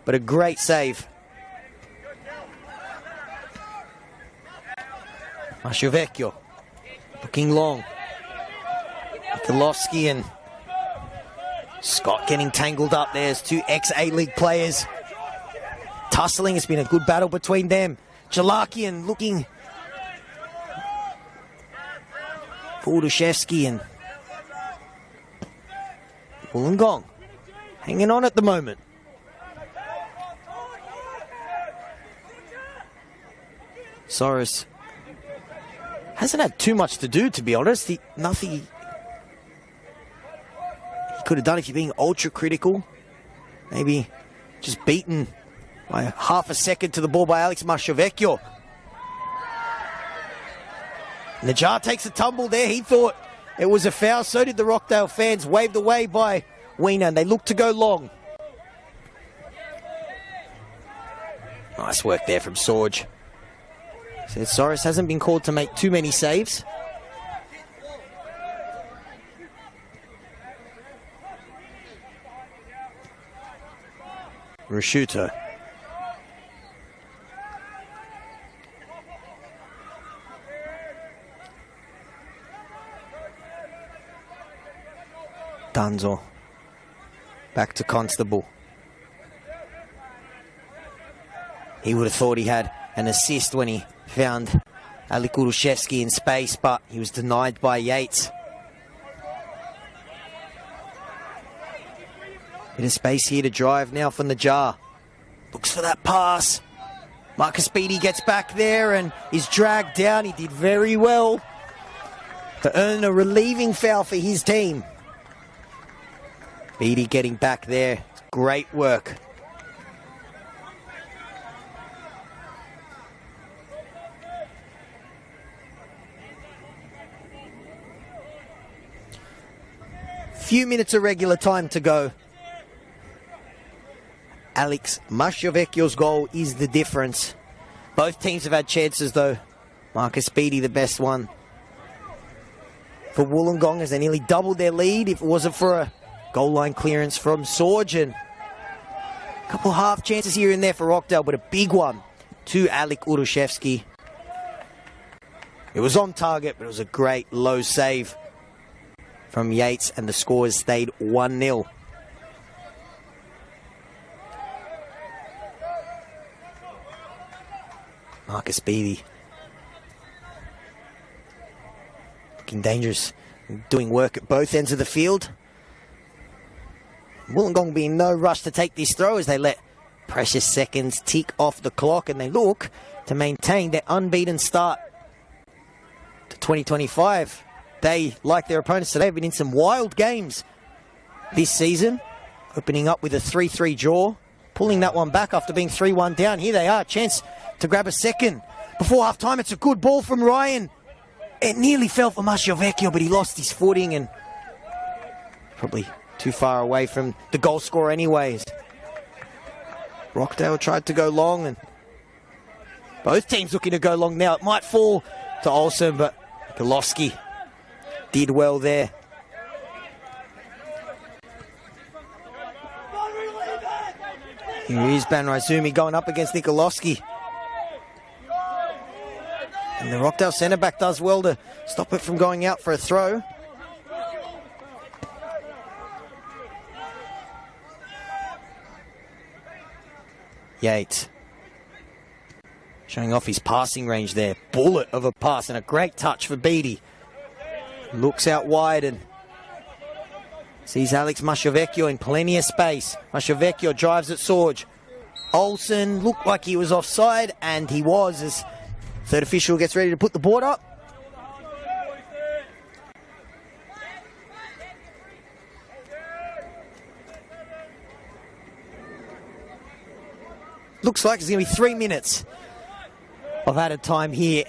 but a great save. Masciovecchio looking long. Nikolovsky and Scott getting tangled up. There's 2 ex-A-League players tussling. It's been a good battle between them. Jalakian looking for Urushevsky, and Wollongong hanging on at the moment. Soros hasn't had too much to do, to be honest. Nothing he could have done if you're being ultra critical. Maybe just beaten by half a second to the ball by Alex Masciovecchio. Najjar takes a tumble there. He thought it was a foul. So did the Rockdale fans. Waved away by Weena, and they look to go long. Nice work there from Sorge. Said Soros hasn't been called to make too many saves. Rashuto. Danzo. Back to Constable. He would have thought he had an assist when he found Alec Urushevsky in space, but he was denied by Yates. Bit of space here to drive now from the Jar. Looks for that pass. Marcus Beattie gets back there and is dragged down. He did very well to earn a relieving foul for his team. Beattie getting back there. Great work. Few minutes of regular time to go. Alex Masciovecchio's goal is the difference. Both teams have had chances though. Marcus Beattie the best one for Wollongong, as they nearly doubled their lead if it wasn't for a goal line clearance from Sorge, and a couple half chances here and there for Rockdale, but a big one to Alec Urushevsky. It was on target, but it was a great low save from Yates, and the score has stayed 1-0. Marcus Beattie looking dangerous, doing work at both ends of the field. Wollongong be in no rush to take this throw as they let precious seconds tick off the clock, and they look to maintain their unbeaten start to 2025. They, like their opponents today, have been in some wild games this season, opening up with a 3-3 draw, pulling that one back after being 3-1 down. Here they are, chance to grab a second before half-time. It's a good ball from Ryan. It nearly fell for Masciovecchio, but he lost his footing and probably too far away from the goal scorer anyways. Rockdale tried to go long, and both teams looking to go long now. It might fall to Olsen, but Golovsky did well there. Here is Banraizumi going up against Nikolovsky. And the Rockdale centre-back does well to stop it from going out for a throw. Yates showing off his passing range there. Bullet of a pass and a great touch for Beattie. Looks out wide and sees Alex Masciovecchio in plenty of space. Masciovecchio drives at Sorge. Olsen looked like he was offside, and he was, as third official gets ready to put the board up. Looks like it's going to be 3 minutes of added time here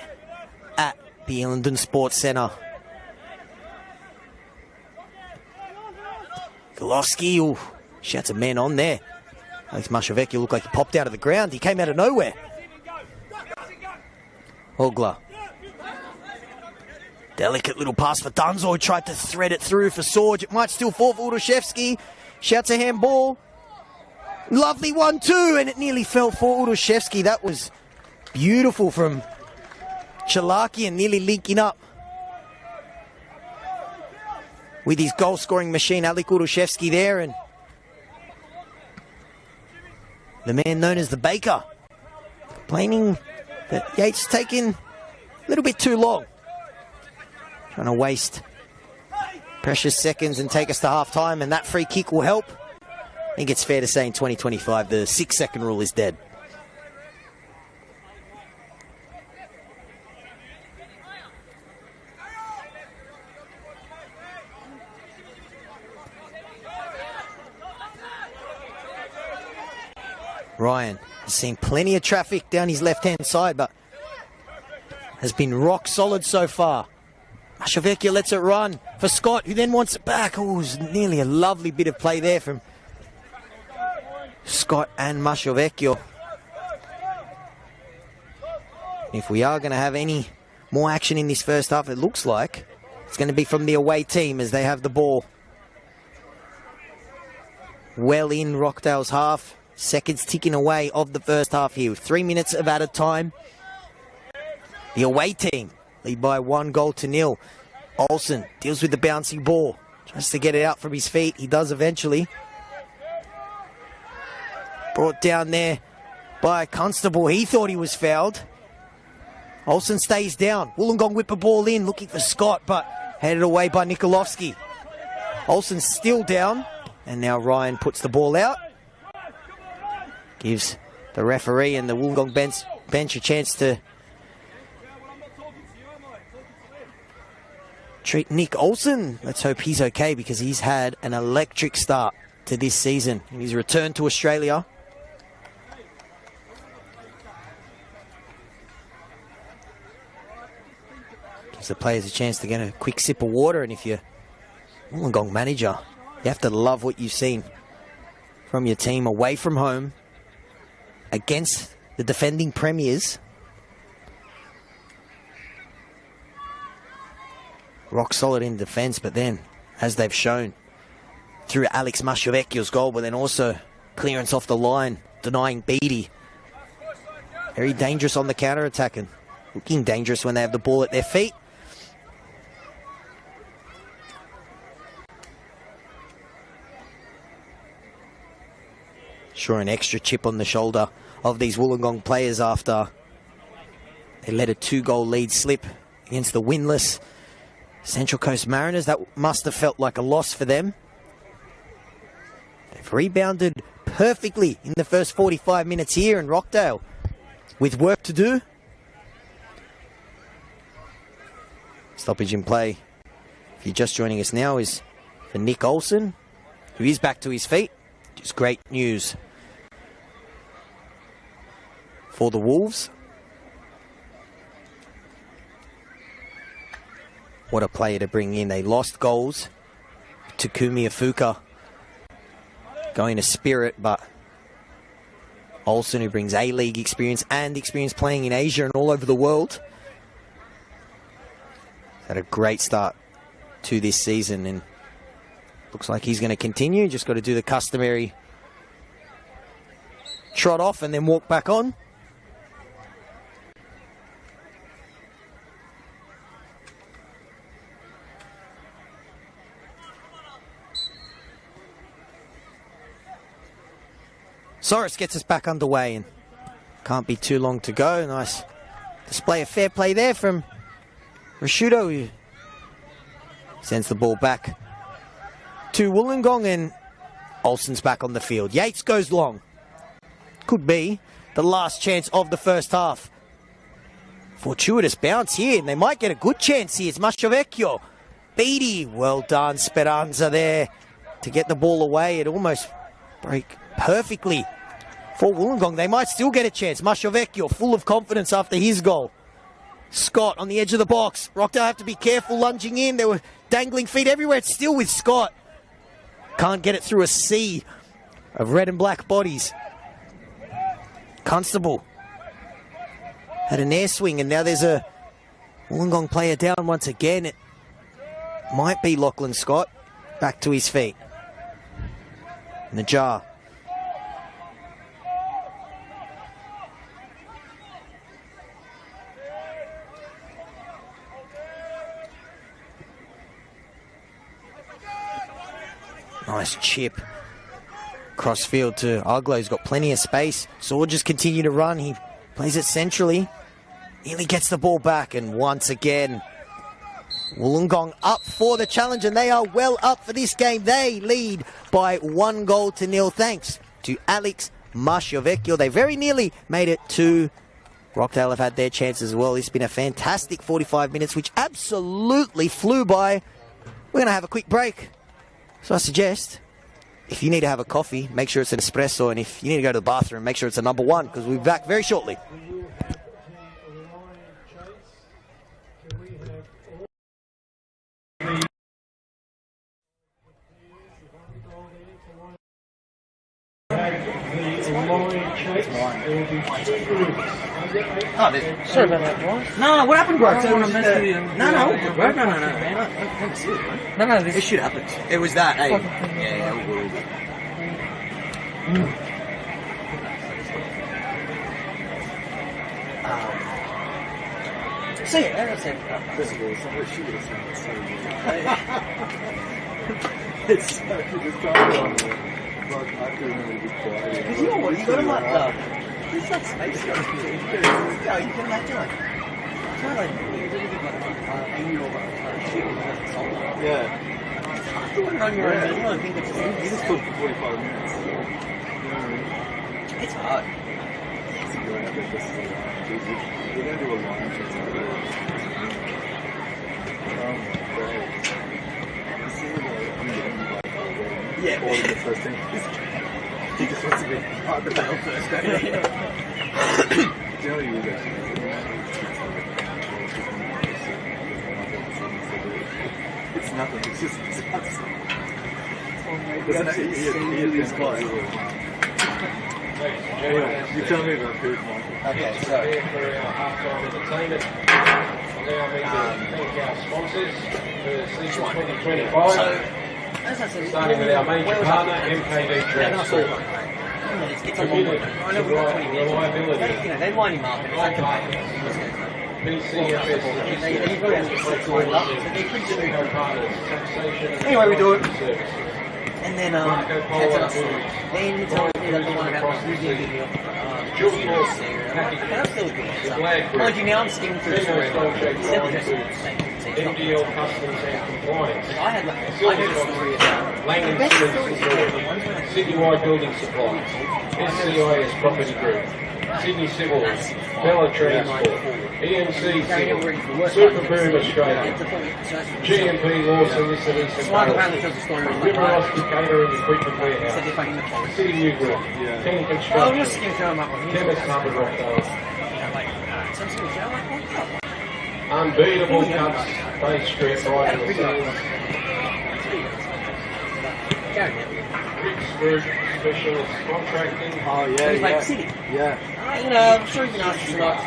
at the Ilinden Sports Centre. Golovsky, ooh, shouts a man on there. Alex Masciovecchio looked like he popped out of the ground. He came out of nowhere. Hogler. Delicate little pass for Dunzo, who tried to thread it through for Sorge. It might still fall for Udoszewski. Shouts a handball. Lovely 1-2, and it nearly fell for Udoszewski. That was beautiful from Chalaki, and nearly linking up with his goal-scoring machine, Alik Udoszewski there, and the man known as the Baker complaining that Yates taking a little bit too long, trying to waste precious seconds and take us to half-time, and that free kick will help. I think it's fair to say in 2025 the 6-second rule is dead. Ryan has seen plenty of traffic down his left-hand side, but has been rock solid so far. Masciovecchio lets it run for Scott, who then wants it back. Oh, it was nearly a lovely bit of play there from Scott and Masciovecchio. If we are going to have any more action in this first half, it looks like it's going to be from the away team as they have the ball well in Rockdale's half. Seconds ticking away of the first half here. 3 minutes of added time. The away team lead by 1-0. Olsen deals with the bouncing ball. Tries to get it out from his feet. He does eventually. Brought down there by Constable. He thought he was fouled. Olsen stays down. Wollongong whip a ball in, looking for Scott, but headed away by Nikolovsky. Olsen's still down, and now Ryan puts the ball out. Gives the referee and the Wollongong bench a chance to treat Nick Olsen. Let's hope he's okay, because he's had an electric start to this season in his return to Australia. Gives the players a chance to get a quick sip of water, and if you're Wollongong manager, you have to love what you've seen from your team away from home against the defending premiers. Rock solid in defence, but then, as they've shown through Alex Masciovecchio's goal, but then also clearance off the line, denying Beattie. Very dangerous on the counter-attack, and looking dangerous when they have the ball at their feet. Sure, an extra chip on the shoulder of these Wollongong players after they let a 2-goal lead slip against the winless Central Coast Mariners. That must have felt like a loss for them. They've rebounded perfectly in the first 45 minutes here in Rockdale with work to do. Stoppage in play, if you're just joining us now, is for Nick Olsen, who is back to his feet. Just great news for the Wolves. What a player to bring in. They lost goals. Takumi Afuka going to Spirit, but Olsen, who brings A-League experience and experience playing in Asia and all over the world, had a great start to this season and looks like he's going to continue. Just got to do the customary trot off and then walk back on. Soros gets us back underway and can't be too long to go. Nice display of fair play there from Rashudo, who sends the ball back to Wollongong, and Olsen's back on the field. Yates goes long. Could be the last chance of the first half. Fortuitous bounce here, and they might get a good chance here. It's Masciovecchio. Beatty, well done, Speranza there to get the ball away. It almost broke perfectly for Wollongong. They might still get a chance. Masciovecchio full of confidence after his goal. Scott on the edge of the box. Rockdale have to be careful lunging in. There were dangling feet everywhere. It's still with Scott. Can't get it through a sea of red and black bodies. Constable had an air swing, and now there's a Wollongong player down once again. It might be Lachlan Scott. Back to his feet. Najjar. Nice chip. Crossfield to Uglo. He's got plenty of space. Sword just continue to run. He plays it centrally. Nearly gets the ball back. And once again, Wollongong up for the challenge. And they are well up for this game. They lead by 1-0 thanks to Alex Masciovecchio. They very nearly made it to Rockdale. Have had their chances as well. It's been a fantastic 45 minutes, which absolutely flew by. We're going to have a quick break. So I suggest, if you need to have a coffee, make sure it's an espresso, and if you need to go to the bathroom, make sure it's a number 1, because we'll be back very shortly. Oh, sorry about that, boys. No, what happened, bro? No, this shit happened. It was that, hey. Yeah, see it, that's it. It's because you know what, you got to like there's like space here. You can imagine like kind of like a little bit like 8-year-old shit with like salt. Yeah. Doing it on your own, you know, I think it's You just cook for 45 minutes. You know what I mean? it's hard. It's a good idea. We're going to do a line for Yeah. Or the first thing. He just wants to be on the bail first, don't you? Generally, it's nothing. It's just. Anyway, you tell me about food, Michael. Okay, so as I said, starting with our major partner, MKD Transport. It's a long one. I know we've got 20 minutes. They line him up. It's like Anyway, we do it. And then, catching us story. Then he told me that the one about the using video. That's still good. Mind you, now I'm skimming through the story. NPL customs and compliance. I heard a story about Langham Citywide Building Supply. SCIS Property Group. Sydney Civils. Bella Transport. EMC Civil. Super Boom Australia. GMP Law Solicitors and Bailiffs. River Austin Catering Equipment Warehouse. City New Group. King Construction. Chemist Hub and Rockdale. Unbeatable cuts, Bay Street right in the sun. Rick's Group, Specialist Contracting. Oh, yeah. You know, I'm sure you can ask us a lot.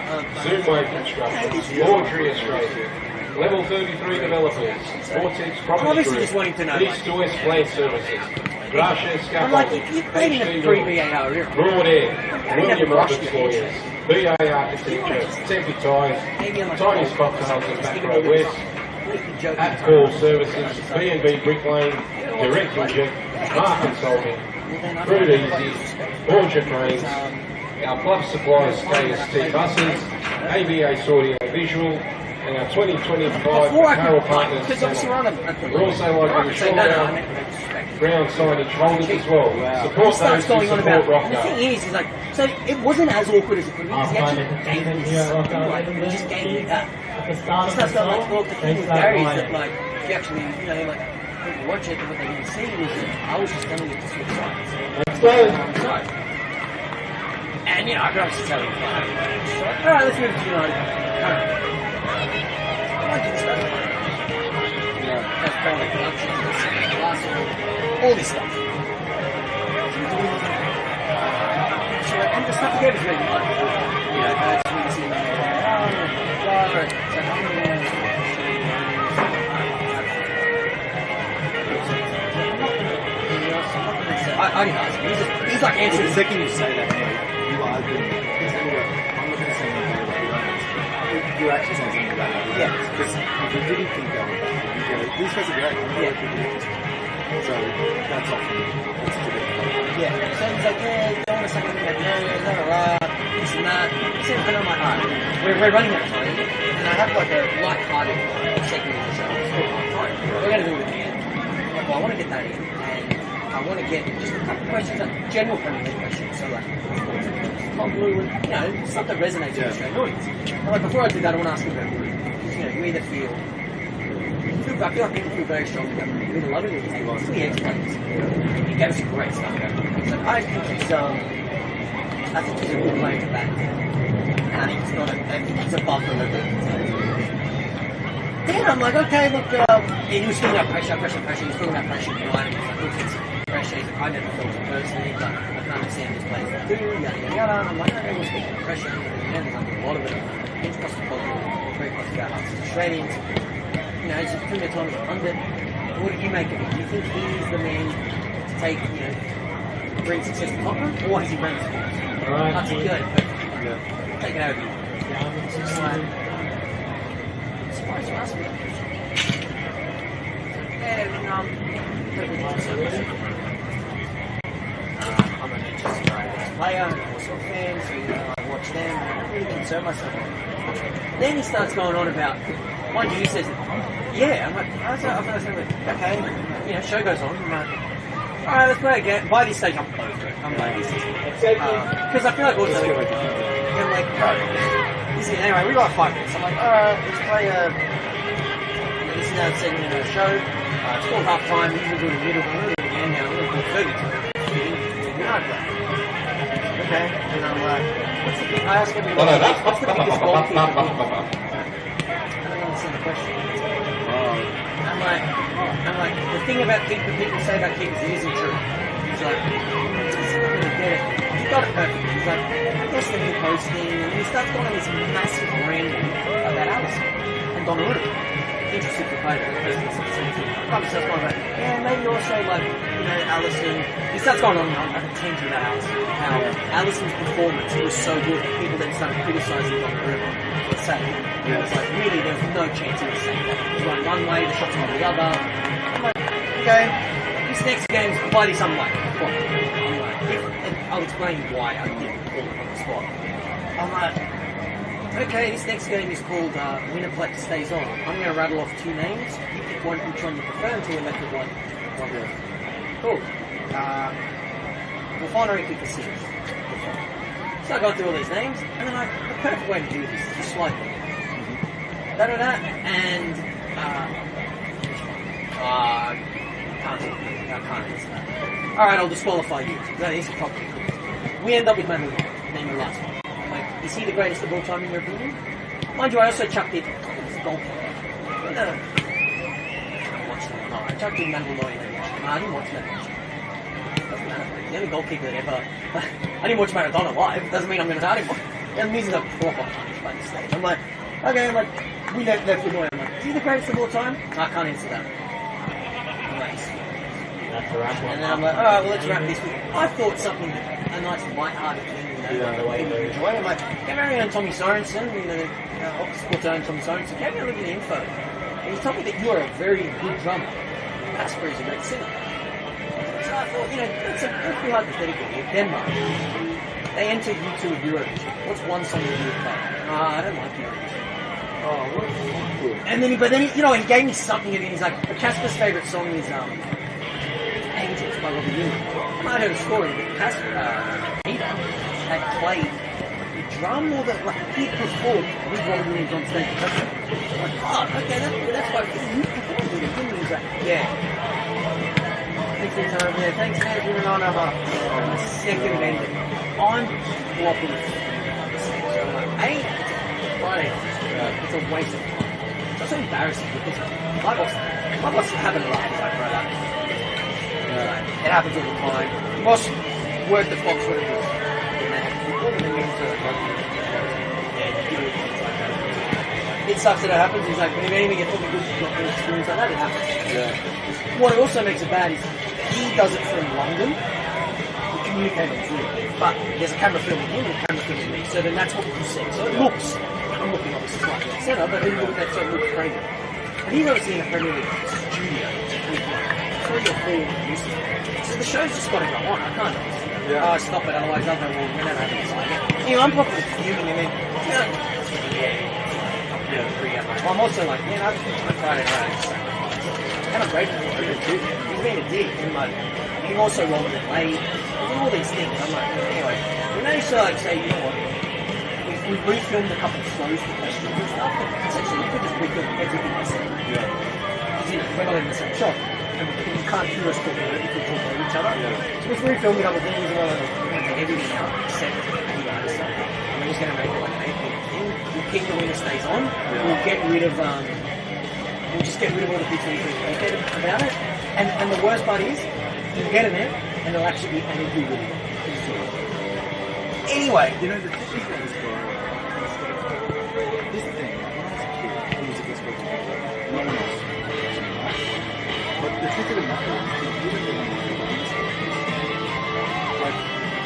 Zoomway Construction. Laundry Australia. Level 33 Developers. Vortex Property Group. Just wanting to know. East to West Plant Services. Gracia I'm like, Scaffolding. you're playing in a pre-VAR era. Broad Air. William Roberts Lawyers. BA Architecture. Tempe Ties. Tiny's Cocktails and Back Row West. At Call Services. B&B Brick Lane. Direct Inject. Mark Consulting. Fruit Easy. Orchard Cranes. Our club suppliers KST Buses. ABA Audio Visual. And our 2025 apparel partners. We're also like to ground signage holders as well. Support those who support Rockdale. The thing is like, so it wasn't as awkward as it could be. He actually gave this. He just gave me that. He starts going like, well, the thing with Gary is that like, if you actually, you know, like, people watch it and what they didn't see was that I was just telling you to switch sides. Let's go. And, you know, I could obviously tell you, alright, let's move to United. I like this stuff. That's probably production, all this stuff. And the stuff together is really like, you know, that's really seen I didn't ask him. He's like answering. The second you say that, you are good. I'm not going to say anything about it. You're actually saying something about it. Yeah. Because if you didn't think that would happen, you go, these guys are great. So that's off. That's too big. Yeah. So he's like, yeah, you don't want to say anything about no, blah, blah, blah, this and that. And I'm like, alright, we're running out of time. And I have like a light-hearted segment of the show. Fine. We're going to do it at the end. I'm like, well, I want to get that in. I want to get just a couple of questions, like general Premier League questions. So like, Tom Blue, and, you know, stuff that resonates with Australian audience. And like, before I do that, I want to ask you about Blue. Because, you know, you either feel, I feel like people feel very strongly about Blue. You either love it or you hate it. It's the ex-players. He gave us some great stuff about Blue. So I think he's a good player to back. And I think he's not he's above the level. Then I'm like, okay, look, he was talking about pressure. He's talking about pressure in United. Look, it's pressure. I never felt it personally, but I can understand this players do, yada yada yada. And I'm like, okay, we'll speak about pressure. And there's like a lot of it. It's cost of positive, very positive about us as Australians. You know, it's just putting the time as a pundit. What do you make of it? Do you think he's the man to take, you know, bring success to Tottenham, or has he brought it? Articulate it perfectly. Yeah. Take it over. Surprised you asked me. I'm a Manchester United player, I'm also a fan, so you know, I watch them, I don't really concern myself with it. Then he starts going on about, one dude says, yeah, I'm like, okay, you know, show goes on, I'm like, alright, let's play again. By this stage, I'm close to it. I'm like, this is because I feel like also, I'm like, he said, anyway, we got 5 minutes. I'm like, alright, let's play this is our segment in our show. It's called half time, we usually do the middle, we're going to do the end now, we're going to do 32. Okay, and I'm like, I ask everybody, what's the biggest goalkeeper? I don't understand the question. I'm like, the thing about keepers, people say about keepers, it isn't true. He's like, I don't really get it. He got it perfectly. He's like, I guess the new posting, and he starts going on this massive rambling about Allison and Donnarumma. Interested to play that because it's starts going like, yeah, maybe also like, you know, Allison. He starts going on like a tangent about Allison. How Allison's performance was so good that people then started criticising Donnarumma for saying it. Yeah. It's like, really, there's no chance he was saying that. He's going one way, the shot's going the other. I'm like, okay, you this next game's bloody some way. And I'll explain why I didn't call it on the spot. I'm like, okay, this next game is called Winner Plate Stays On. I'm going to rattle off 2 names. You pick one which one you prefer until we're left with one left. Cool. We'll find a pick for 6. So I go through all these names, and then the perfect way to do this is just slide them. And I can't answer that. Alright, I'll disqualify you. That is probably cool. We end up with Manuel, name the last one. Like, is he the greatest of all time in your opinion? Mind you, I also chucked it as a goalkeeper. I chucked in Manuel Neuer. I didn't watch that. Doesn't matter. The only goalkeeper that ever... I didn't watch Maradona live. Doesn't mean I'm going to start him. And this is a proper punch by this stage. I'm like, we left with Neuer. I'm like, is he the greatest of all time? I can't answer that. I'm like, and then I'm like, alright, well, let's wrap this with... I thought something, a nice light-hearted thing, the way you enjoy it. I'm like, get very own Tommy Sorensen, Sports own Tommy Sorensen, get me a look at the info. And he told me that you are a very good drummer. Casper is a great singer. So I thought, let's be hypothetical here. Denmark. They enter U2 of Eurovision. What's one song that you would play? I don't like Eurovision. Oh, what a fuck. And then he gave me something, and he's like, but Casper's favourite song is Angels by Robbie Williams. And I heard a story that Peter had played the drum, or he performed with Robbie Williams on stage. I'm like, oh, okay, that's why you performed with him, didn't you? He's like, yeah. Thanks for your time. Yeah, thanks, man. You're on a second ending. I'm flopping. So I'm like, hey, it's Friday. It's a waste of time. It's also embarrassing because my boss having a laugh. He's like, brother. It happens all the time. My boss worked at Fox when it was football, and then went into rugby. It sucks that it happens. He's like, but if anything gets all the good experience like that, it happens. Yeah. What also makes it bad is he does it from London. We communicate on Zoom, but there's a camera filming him and a camera filming me, so then that's what you see. So it looks, I'm looking obviously slightly at the centre, but so it looks crazy. And he's obviously in a Premier League studio with 3 or 4 producers. So the show's just got to go on. I can't stop it, otherwise I'll go, well, we're never having a sign. I'm probably fuming, and then, well, I'm also like, I just went to my Friday night. And I'm grateful for it. He's been a dick, and he also rolled it late. All these things. I'm like, anyway, we managed to say, you know what? We've refilmed a couple of shows for questions and stuff. Essentially, you could just refilm everything I said. Yeah. Because we're not in the same shot, and you can't hear us talking over if we talk over each other. Yeah. So we've refilmed a couple of things, and we're going to take everything out except the other stuff. And we're just going to make it like an 8-minute thing. We'll keep the winner stays on. Yeah. We'll get rid of we'll just get rid of all the bits we communicate about it. And the worst part is, you'll get in there, and it'll actually be angry with you. Anyway. The thing about this guy, this thing, when I was a kid, he was a guest speaker. No one else. But the truth of the matter is, he didn't really know what he was like,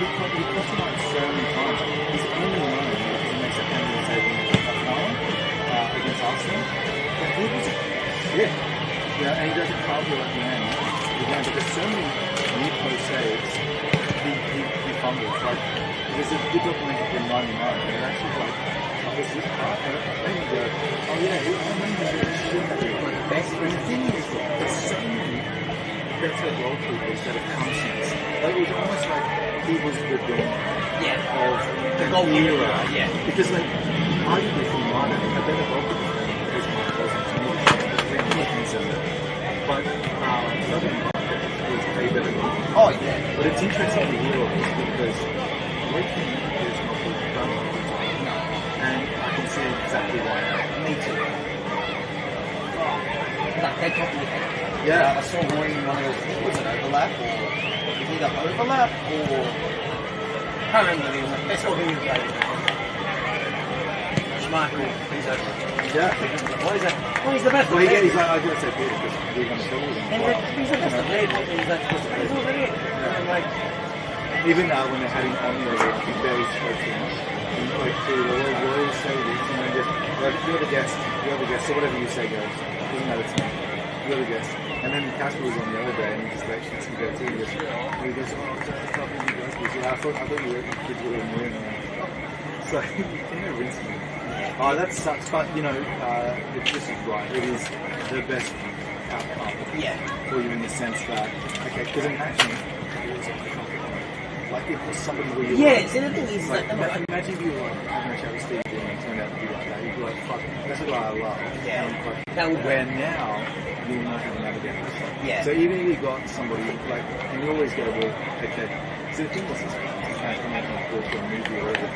he customized so many times. He's only known because he makes a penalty taking against Arsenal. But he was shit. And he does a cartwheel at the end. Again, but there's so many near-post saves, he fumbles. Like, there's a good documentary in 99, and it actually covers this part, and then you go, oh yeah, I remember this shit that you're like the best. But the thing is, there's so many better goalkeepers that have come since. Like, it was almost like he was the dawn of the goalkeeper era. Yeah. Because, like, arguably for United, a better goalkeeper was Mark Wilson to me. But Southern is way better than him. Oh yeah. But it's interesting to hear all this because Wakefield is not good done all the time. No. And I can see exactly why. Me too. Like they copied it. Yeah. I saw Roy in one of those, was it overlap or it was either overlap or I can't remember the name. That's what he was like. Schmeichel, he's over. Yeah. What is that? Well, he's the best. Well, he's like, I gotta say Peter because we're going to fill with him. He's the best of lead. He's like, he's all idiot. And like, even when they had him on the other, he barely spoke to him. And like, Peter, we'll always say this, and then just, like, you're the guest, so whatever you say goes. Doesn't matter to me. really guess. And then Casper was on the other day, and he just like shoots me there too. He goes, oh, just talking to you guys. He goes, I thought you were kids were annoying. So he rinsed me. Oh, that sucks. But you know, this is right. It is the best outcome for you in the sense that because imagine it was like it was somebody where you so the thing is like imagine if you were like having a chat with Steve and it turned out to be like that. You'd be like, fuck, that's a guy I love. That would where now you know how to navigate this. Yeah. So even if you got somebody like, and you always go, well, okay. So the thing is, he's making a book or a movie or whatever.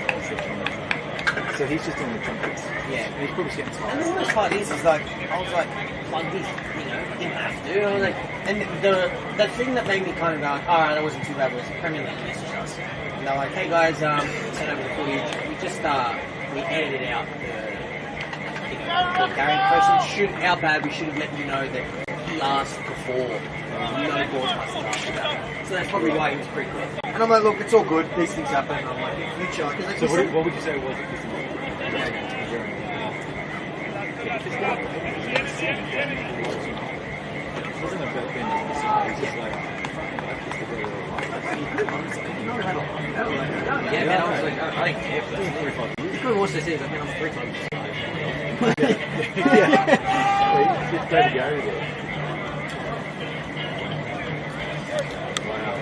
So he's just doing the trumpets. Yeah. And he's probably getting tired. And the worst part is like, I was like, fuck this, you know, didn't have to. I was like, and the thing that made me kind of go, alright, that wasn't too bad, was Premier League messaged us. And they're like, hey guys, send over the footage. We just, we edited out the carrying question. How bad we should have let you know that he asked before. No balls must have asked about. So that's probably why he was pretty quick. And I'm like, look, it's all good. These things happen. And I'm like, in future. Like So what would you say was it? It wasn't a bad thing. It was just like, yeah, man, I was like, I didn't care for that. You could have also said, I mean, I'm 3 times. Yeah. It's better Gary there. Wow.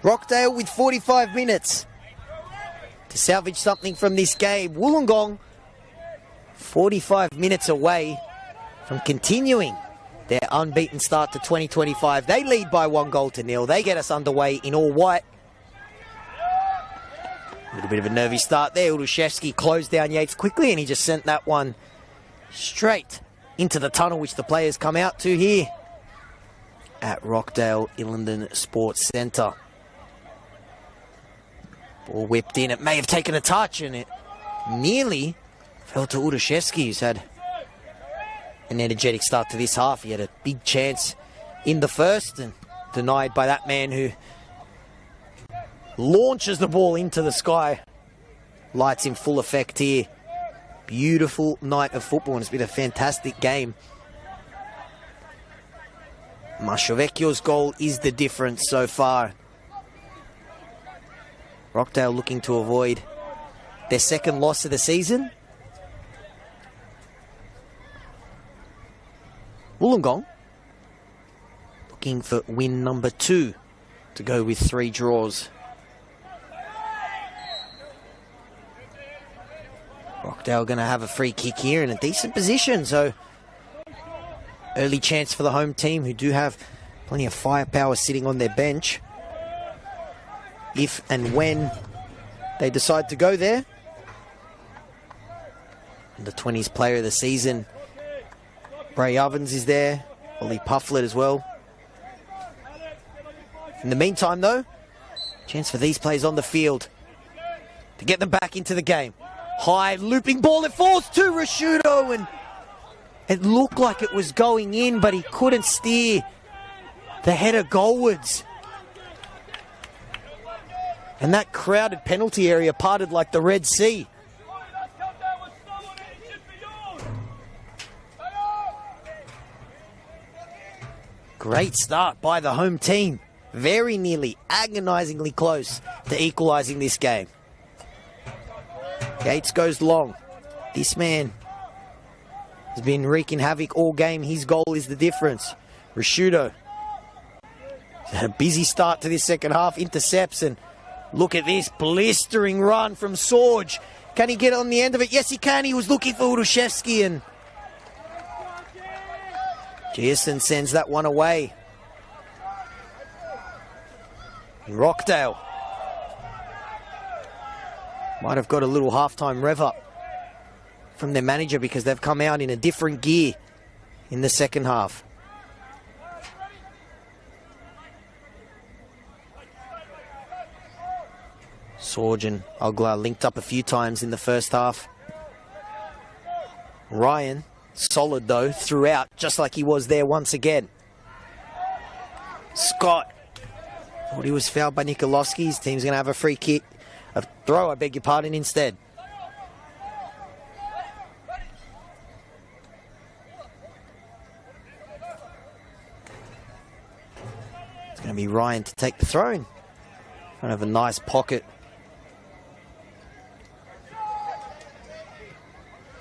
Rockdale with 45 minutes to salvage something from this game. Wollongong 45 minutes away from continuing their unbeaten start to 2025. They lead by 1-0. They get us underway in all white. A little bit of a nervy start there. Uduszewski closed down Yates quickly, and he just sent that one straight into the tunnel, which the players come out to here at Rockdale Ilinden Sports Centre. Ball whipped in. It may have taken a touch, and it nearly fell to Uduszewski, who's had an energetic start to this half. He had a big chance in the first and denied by that man who launches the ball into the sky. Lights in full effect here. Beautiful night of football, and it's been a fantastic game. Masciovecchio's goal is the difference so far. Rockdale looking to avoid their second loss of the season. Wollongong looking for win number 2 to go with 3 draws. Rockdale going to have a free kick here in a decent position, so early chance for the home team, who do have plenty of firepower sitting on their bench. If and when they decide to go there. And the 20s player of the season, Bray Ovens, is there. Ollie Pufflet as well. In the meantime, though, chance for these players on the field to get them back into the game. High looping ball, it falls to Rashudo, and it looked like it was going in, but he couldn't steer the header goalwards. And that crowded penalty area parted like the Red Sea. Great start by the home team. Very nearly, agonisingly close to equalising this game. Yates goes long. This man has been wreaking havoc all game. His goal is the difference. Rashudo had a busy start to this second half. Intercepts, and Look at this blistering run from Sorge. Can he get on the end of it? Yes, he can. He was looking for Urushevsky, and Gierson sends that one away. Rockdale might have got a little halftime rev up from their manager because they've come out in a different gear in the second half. Sorge and Ugla linked up a few times in the first half. Ryan, solid though, throughout, just like he was there once again. Scott, thought he was fouled by Nikolovsky. His team's going to have a free kick. A throw, I beg your pardon, instead. It's going to be Ryan to take the throw in. Kind of a nice pocket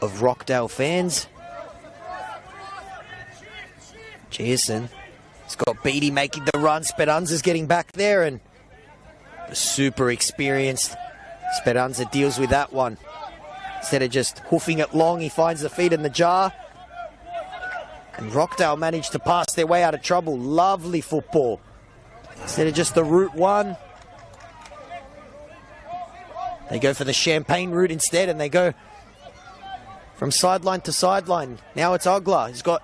of Rockdale fans. Gierson. He's got Beattie making the run. Speranza's getting back there, and super experienced Speranza deals with that one. Instead of just hoofing it long, he finds the feet in the jar. And Rockdale managed to pass their way out of trouble. Lovely football. Instead of just the route one, they go for the champagne route instead, and they go from sideline to sideline. Now it's Ugla. He's got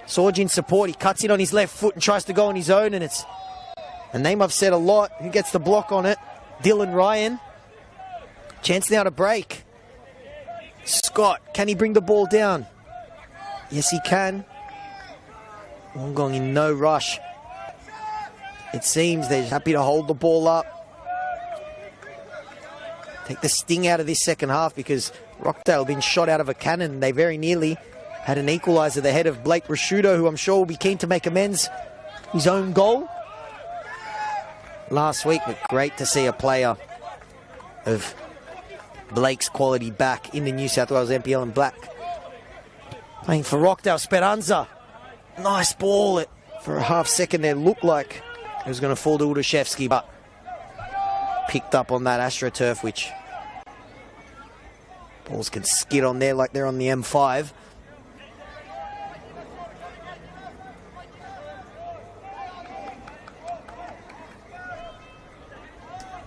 Sorge in support. He cuts in on his left foot and tries to go on his own, and it's a name I've said a lot. Who gets the block on it? Dylan Ryan. Chance now to break. Scott, can he bring the ball down? Yes, he can. Wollongong in no rush. It seems they're happy to hold the ball up. Take the sting out of this second half, because Rockdale have been shot out of a cannon. They very nearly had an equalizer, the head of Blake Rashudo, who I'm sure will be keen to make amends. His own goal last week, but great to see a player of Blake's quality back in the New South Wales NPL in black. Playing for Rockdale, Speranza. Nice ball. For a half second there, looked like it was going to fall to Urushevsky, but picked up on that AstroTurf, which balls can skid on there like they're on the M5.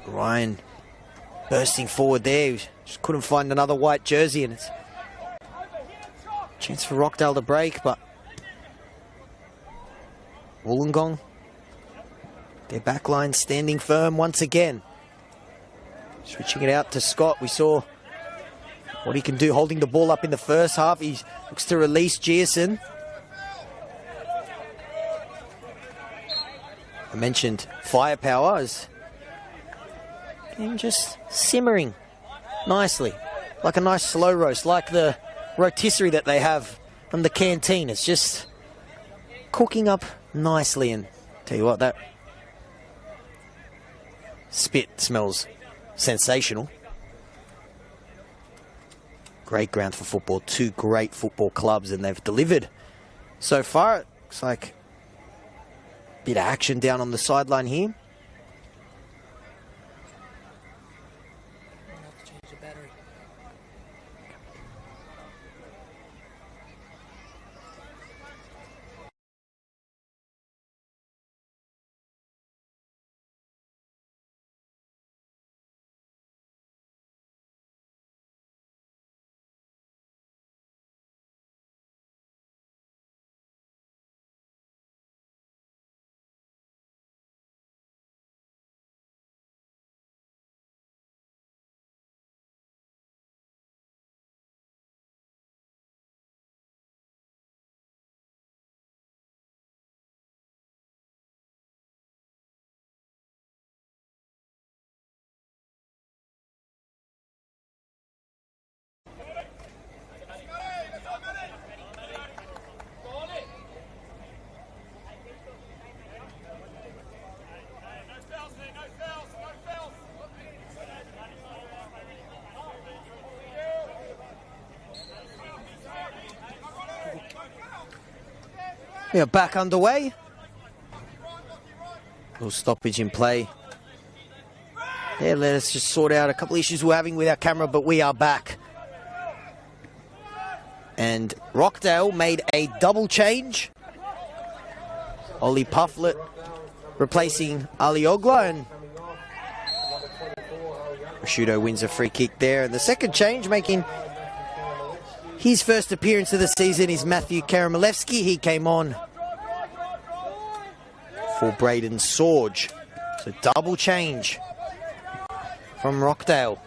Ryan bursting forward there. Just couldn't find another white jersey, and it's a chance for Rockdale to break, but Wollongong, their backline standing firm once again. Switching it out to Scott. We saw what he can do holding the ball up in the first half. He looks to release Gierson. I mentioned firepower as game just simmering nicely, like a nice slow roast, like the rotisserie that they have from the canteen. It's just cooking up nicely, and tell you what, that spit smells sensational. Great ground for football. Two great football clubs, and they've delivered so far. It looks like a bit of action down on the sideline here. We are back underway. Little stoppage in play Yeah, let us just sort out a couple of issues we're having with our camera, but we are back. And Rockdale made a double change. Ollie Pufflet replacing Ali Ogla, and Prosciutto wins a free kick there. And the second change, making his first appearance of the season, is Matthew Karamalevsky. He came on for Braden Sorge. So double change from Rockdale.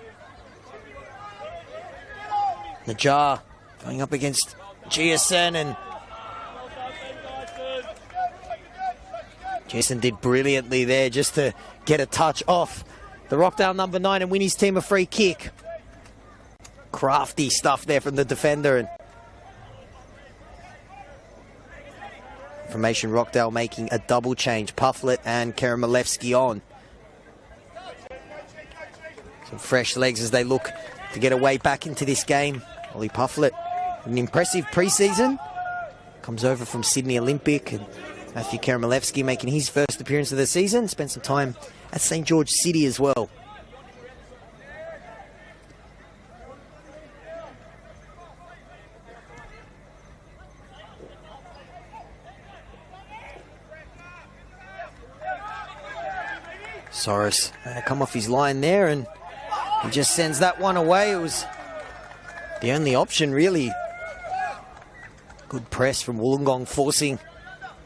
Najjar going up against GSN, and GSN did brilliantly there just to get a touch off the Rockdale number 9 and win his team a free kick. Crafty stuff there from the defender. And formation, Rockdale making a double change. Pufflet and Karamalevsky on. Some fresh legs as they look to get a way back into this game. Ollie Pufflet, an impressive pre-season. Comes over from Sydney Olympic. And Matthew Karamalevsky making his first appearance of the season. Spent some time at St. George City as well. Soros come off his line there, and he just sends that one away. It was the only option, really. Good press from Wollongong, forcing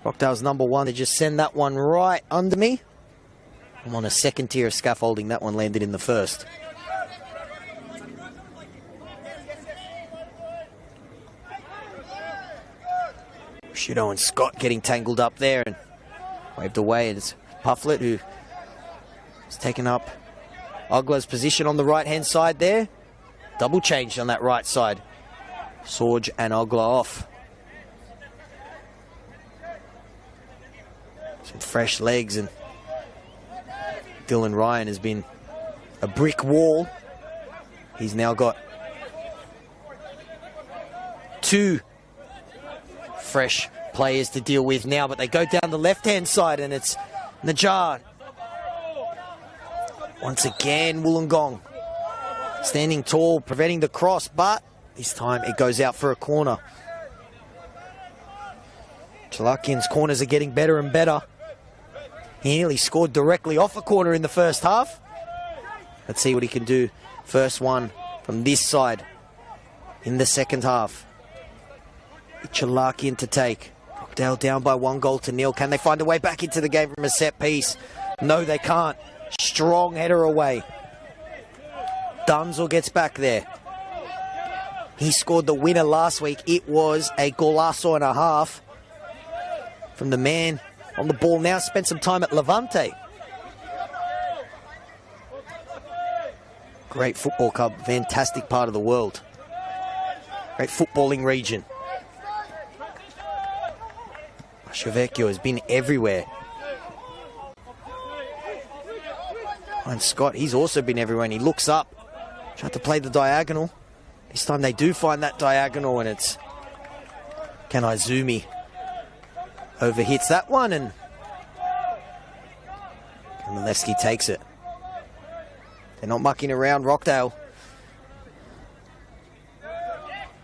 Rockdale's number 1 to just send that one right under me. I'm on a second tier of scaffolding. That one landed in the first. Prosciutto and Scott getting tangled up there and waved away. It's Pufflet who has taken up Ogla's position on the right-hand side there. Double change on that right side. Sorge and Ogla off. Some fresh legs, and Dylan Ryan has been a brick wall. He's now got 2 fresh players to deal with now, but they go down the left-hand side, and it's Najjar. Once again, Wollongong standing tall, preventing the cross, but this time it goes out for a corner. Chalakian's corners are getting better and better. He nearly scored directly off a corner in the first half. Let's see what he can do. First one from this side in the second half. Chalakian to take. Rockdale down by 1-0. Can they find a way back into the game from a set piece? No, they can't. Strong header away. Dunzel gets back there. He scored the winner last week. It was a golazo and a half from the man on the ball now. Spent some time at Levante. Great football club. Fantastic part of the world. Great footballing region. Chavecchio has been everywhere. And Scott, he's also been everywhere, and he looks up. Tried to play the diagonal. This time they do find that diagonal, and it's Kanaizumi overhits that one, and Kamileski takes it. They're not mucking around, Rockdale.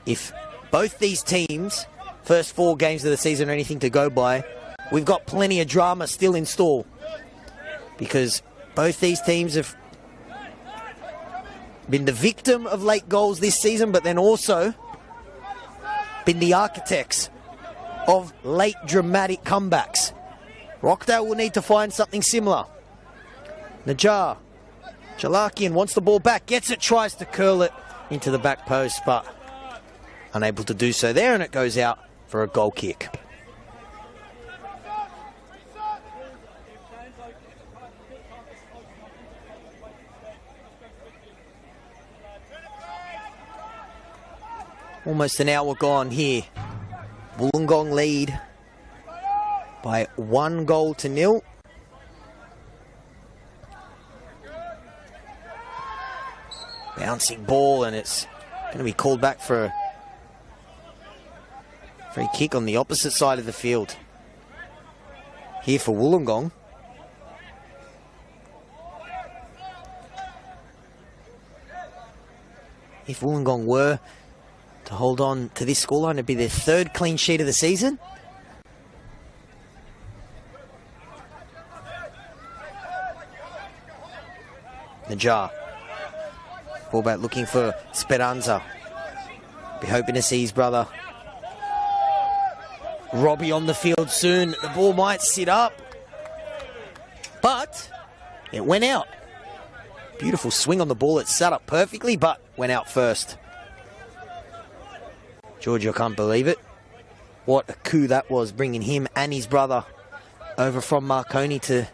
If both these teams' first 4 games of the season are anything to go by, we've got plenty of drama still in store, because both these teams have been the victim of late goals this season, but then also been the architects of late dramatic comebacks. Rockdale will need to find something similar. Najjar. Chalakian wants the ball back, gets it, tries to curl it into the back post, but unable to do so there, and it goes out for a goal kick. Almost an hour gone here. Wollongong lead by 1-0. Bouncing ball, and it's going to be called back for a free kick on the opposite side of the field. Here for Wollongong. if Wollongong were to hold on to this scoreline, it'd be their 3rd clean sheet of the season. Najar. Fullback looking for Speranza. Be hoping to see his brother Robbie on the field soon. The ball might sit up, but it went out. Beautiful swing on the ball. It sat up perfectly, but went out first. Giorgio can't believe it. What a coup that was, bringing him and his brother over from Marconi to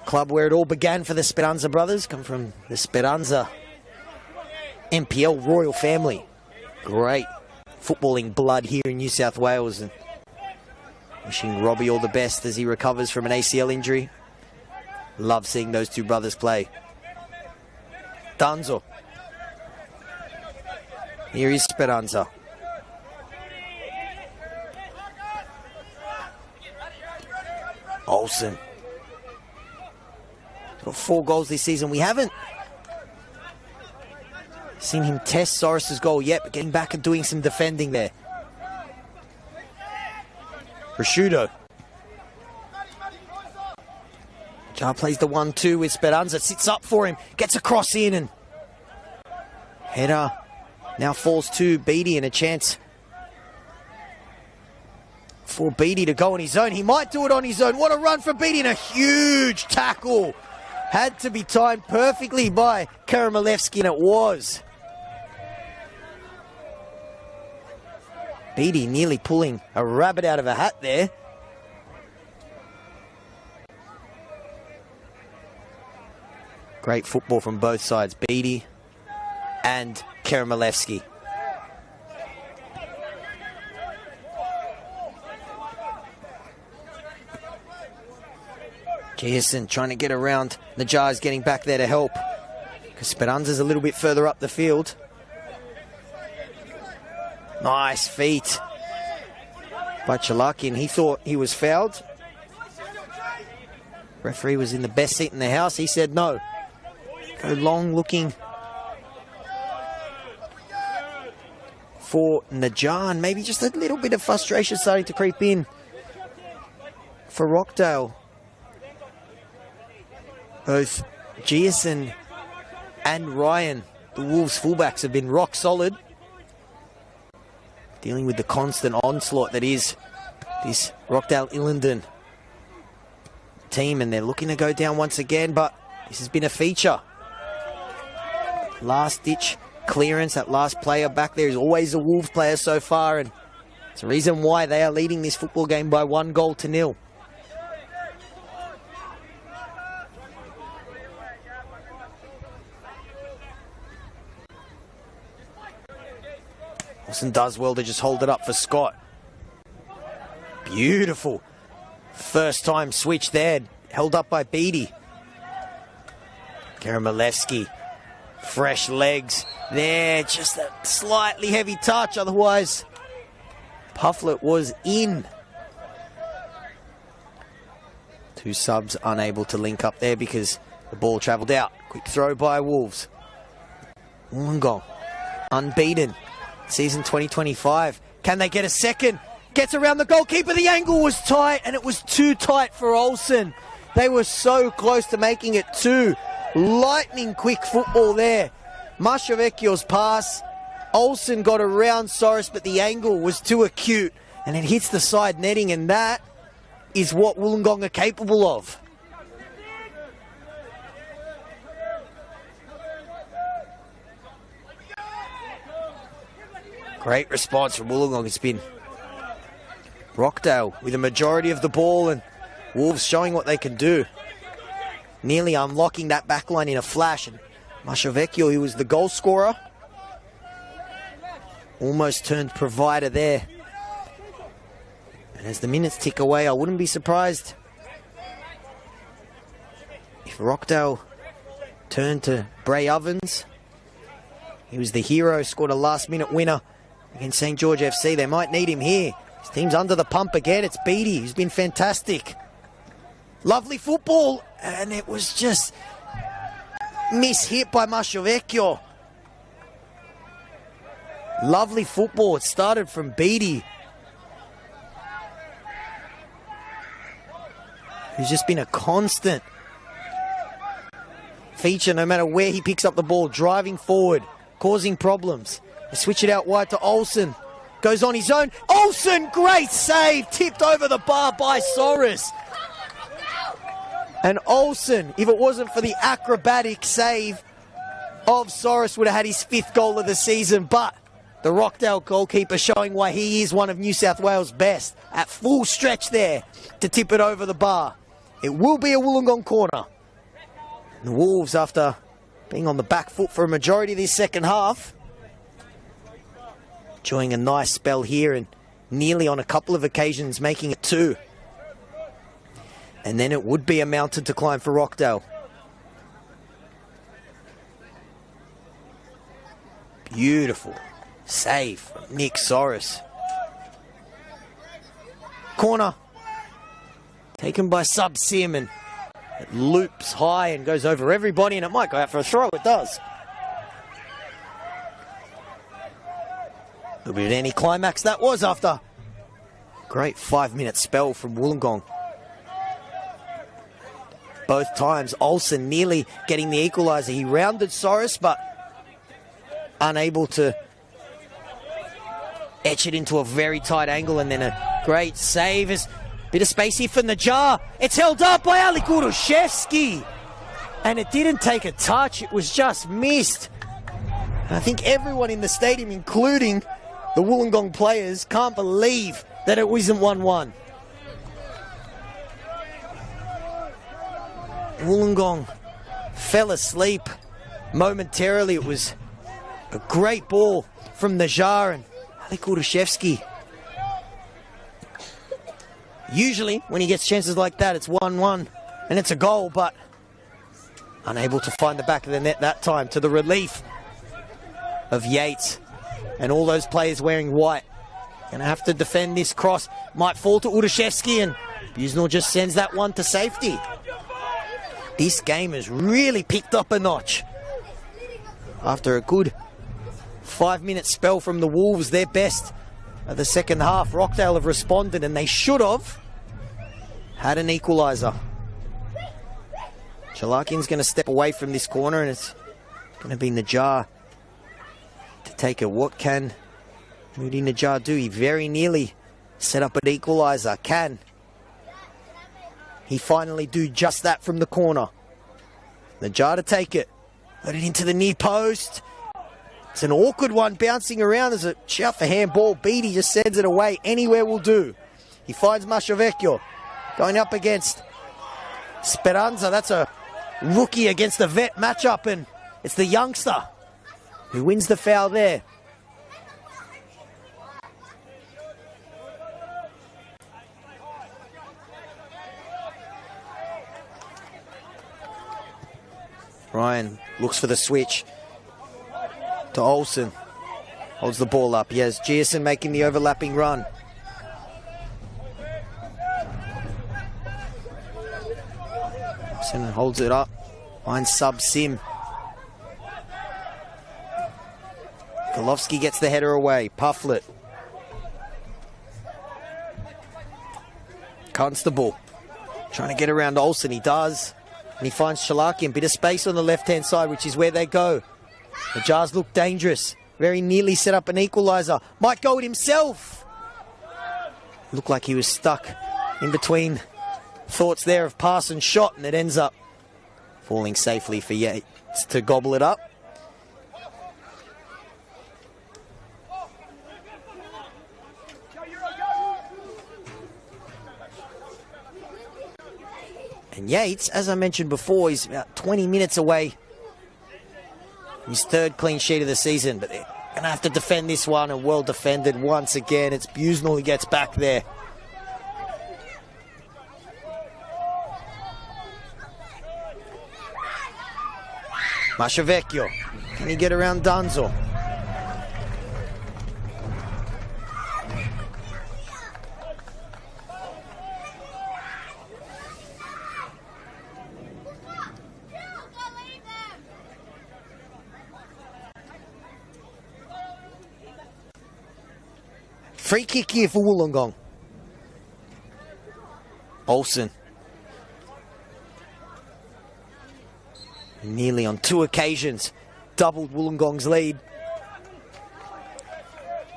club where it all began for the Speranza brothers. Come from the Speranza NPL royal family. Great footballing blood here in New South Wales, and wishing Robbie all the best as he recovers from an ACL injury. Love seeing those two brothers play. Danzo. Here is Speranza. Olsen. Got 4 goals this season. We haven't seen him test Soris's goal yet, but getting back and doing some defending there. Prosciutto. Jar plays the 1-2 with Speranza. Sits up for him. Gets a cross in, and header now falls to Beattie, and a chance for Beattie to go on his own. He might do it on his own. What a run for Beattie, and a huge tackle. Had to be timed perfectly by Karamalevsky, and it was. Beattie nearly pulling a rabbit out of a hat there. Great football from both sides, Beattie and Karamalevsky. Jason trying to get around. Najar's getting back there to help, because Speranza's a little bit further up the field. Nice feet by Chalakin. He thought he was fouled. Referee was in the best seat in the house. He said no. Go long looking for Najar, and maybe just a little bit of frustration starting to creep in for Rockdale. Both Jason and Ryan, the Wolves fullbacks, have been rock solid, dealing with the constant onslaught that is this Rockdale Ilinden team, and they're looking to go down once again, but this has been a feature. Last ditch clearance, that last player back there is always a Wolves player so far, and it's a reason why they are leading this football game by 1-0. Wilson does well to just hold it up for Scott. Beautiful first time switch there, held up by Beattie. Karamalevsky, fresh legs there, just a slightly heavy touch, otherwise Pufflet was in. Two subs unable to link up there because the ball travelled out. Quick throw by Wolves. Wollongong, unbeaten. Season 2025. Can they get a second? Gets around the goalkeeper. The angle was tight, and it was too tight for Olsen. They were so close to making it 2. Lightning quick football there. Masciavecchio's pass. Olsen got around Soris, but the angle was too acute, and it hits the side netting, and that is what Wollongong are capable of. Great response from Wollongong. It's been Rockdale with a majority of the ball, and Wolves showing what they can do. Nearly unlocking that backline in a flash. And Masciavecchio, who was the goal scorer, almost turned provider there. And as the minutes tick away, I wouldn't be surprised if Rockdale turned to Bray Ovens. He was the hero, scored a last-minute winner against St. George FC. They might need him here. His team's under the pump again. It's Beattie, who's been fantastic. Lovely football, and it was just mishit by Masciavecchio. Lovely football. It started from Beattie, who's just been a constant feature no matter where he picks up the ball, driving forward, causing problems. They switch it out wide to Olsen. Goes on his own. Olsen, great save. Tipped over the bar by Soros. And Olsen, if it wasn't for the acrobatic save of Soros, would have had his 5th goal of the season. But the Rockdale goalkeeper showing why he is one of New South Wales' best. At full stretch there to tip it over the bar. It will be a Wollongong corner. The Wolves, after being on the back foot for a majority of this second half, enjoying a nice spell here and nearly on a couple of occasions making it 2. And then it would be a mountain to climb for Rockdale. Beautiful save from Nick Soros. Corner taken by Sub Sim, and it loops high and goes over everybody, and it might go out for a throw. It does. A little bit of anti-climax that was after great 5-minute spell from Wollongong. Both times Olsen nearly getting the equaliser. He rounded Soros, but unable to etch it into a very tight angle, and then a great save. As bit of space here from the jar. It's held up by Ali Kurushevsky, and it didn't take a touch. It was just missed. And I think everyone in the stadium, including the Wollongong players, can't believe that it wasn't 1-1. Wollongong fell asleep momentarily. It was a great ball from the jar, and Ali Kurushevsky, usually when he gets chances like that, it's 1-1 and it's a goal, but unable to find the back of the net that time, to the relief of Yates and all those players wearing white. Gonna have to defend this cross. Might fall to Urushevsky, and Busnell just sends that one to safety. This game has really picked up a notch. After a good 5-minute spell from the Wolves, their best of the second half, Rockdale have responded, and they should have had an equaliser. Chalakin's going to step away from this corner, and it's going to be Najjar to take it. What can Moody Najjar do? He very nearly set up an equaliser. Can he finally do just that from the corner? Najjar to take it. Let it into the near post. It's an awkward one, bouncing around as a shout for handball. Beattie just sends it away. Anywhere will do. He finds Mashavecchio going up against Speranza. That's a rookie against a vet matchup, and it's the youngster who wins the foul there. Ryan looks for the switch to Olsen. Holds the ball up. He has Gierson making the overlapping run. Olsen holds it up. Finds Sub Sim. Golovsky gets the header away. Pufflet. Constable trying to get around Olsen. He does. And he finds Shalakian. Bit of space on the left-hand side, which is where they go. The Jars look dangerous. Very nearly set up an equaliser. Might go it himself. Looked like he was stuck in between thoughts there of pass and shot, and it ends up falling safely for Yates to gobble it up. And Yates, as I mentioned before, he's about 20 minutes away. His 3rd clean sheet of the season, but they're going to have to defend this one, and well defended once again. It's Busnell who gets back there. Mashavecchio, can he get around Danzo? Free kick here for Wollongong. Olsen. Nearly on 2 occasions doubled Wollongong's lead.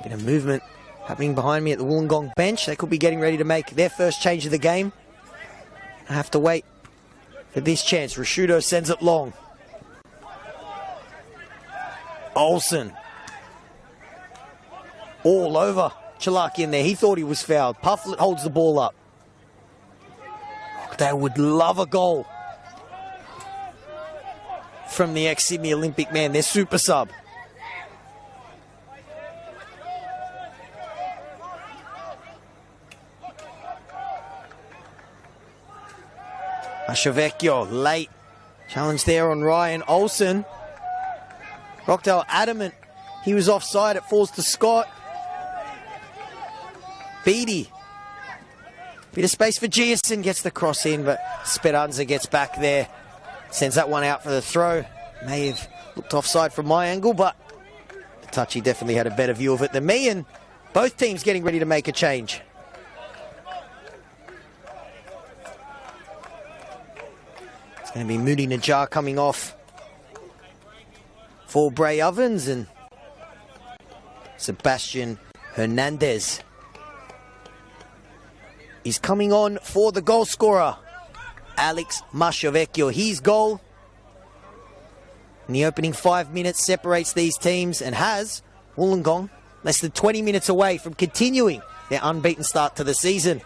Bit of movement happening behind me at the Wollongong bench. They could be getting ready to make their first change of the game. I have to wait for this chance. Rashudo sends it long. Olsen. All over Chalaki in there. He thought he was fouled. Pufflet holds the ball up. They would love a goal from the ex-Sydney Olympic man, their super sub. Ashavecchio, late. Challenge there on Ryan Olsen. Rockdale adamant he was offside. It falls to Scott. Beattie. Bit of space for Giason, gets the cross in, but Speranza gets back there. Sends that one out for the throw. May have looked offside from my angle, but the touchy definitely had a better view of it than me, and both teams getting ready to make a change. It's going to be Moody Najjar coming off for Bray Ovens and Sebastian Hernandez. He's coming on for the goal scorer, Alex Mashavecchio. His goal in the opening 5 minutes separates these teams and has Wollongong less than 20 minutes away from continuing their unbeaten start to the season.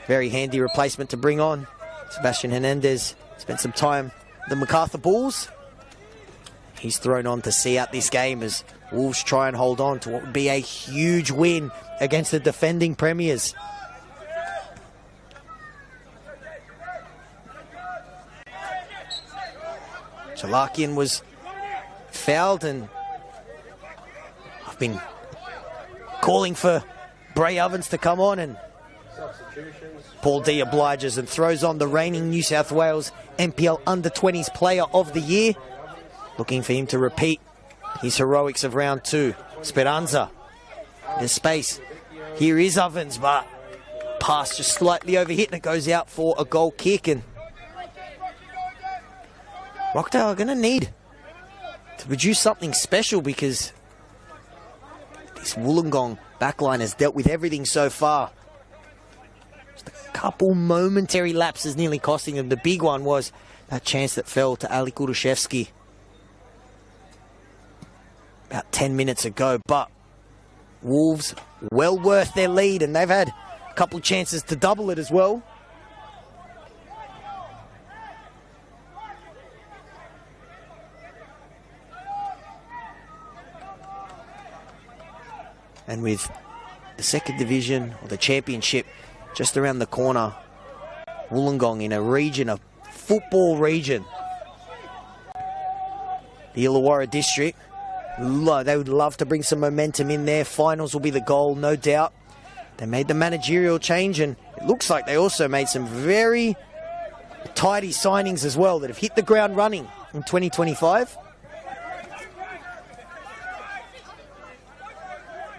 Very handy replacement to bring on. Sebastian Hernandez spent some time with the MacArthur Bulls. He's thrown on to see out this game as Wolves try and hold on to what would be a huge win against the defending premiers. Chalakian was fouled, and I've been calling for Bray Ovens to come on, and Paul D obliges and throws on the reigning New South Wales NPL Under-20s Player of the Year. Looking for him to repeat his heroics of round 2. Speranza. There's space. Here is Ovens, but pass just slightly overhit, and it goes out for a goal kick. And Rockdale are going to need to produce something special, because this Wollongong backline has dealt with everything so far. Just a couple momentary lapses nearly costing them. The big one was that chance that fell to Ali Kudushevsky about 10 minutes ago, but Wolves well worth their lead, and they've had a couple chances to double it as well. And with the second division, or the championship, just around the corner, Wollongong in a region, a football region, the Illawarra district, they would love to bring some momentum in there. Finals will be the goal, no doubt. They made the managerial change, and it looks like they also made some very tidy signings as well that have hit the ground running in 2025.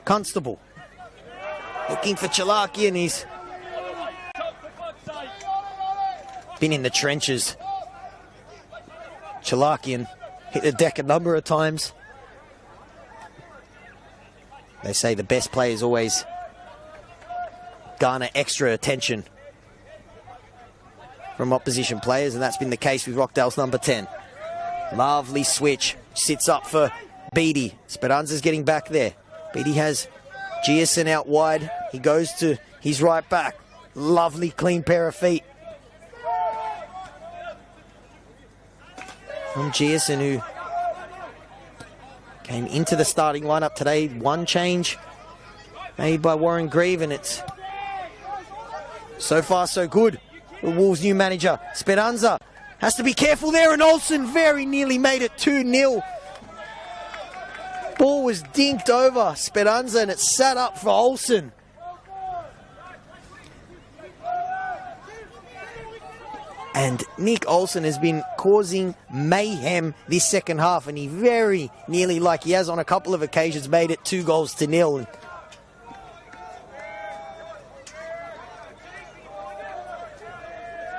Constable looking for Chalaki, and he's been in the trenches. Chalakian hit the deck a number of times. They say the best players always garner extra attention from opposition players, and that's been the case with Rockdale's number 10. Lovely switch, sits up for Beattie. Speranza's getting back there. Beattie has Giason out wide. He goes to his right back. Lovely clean pair of feet from Giason, who came into the starting lineup today. One change made by Warren Grieve, and it's so far so good. The Wolves' new manager, Speranza, has to be careful there, and Olsen very nearly made it 2-0. Ball was dinked over Speranza, and it sat up for Olsen. And Nick Olsen has been causing mayhem this second half, and he very nearly, like he has on a couple of occasions, made it 2-0.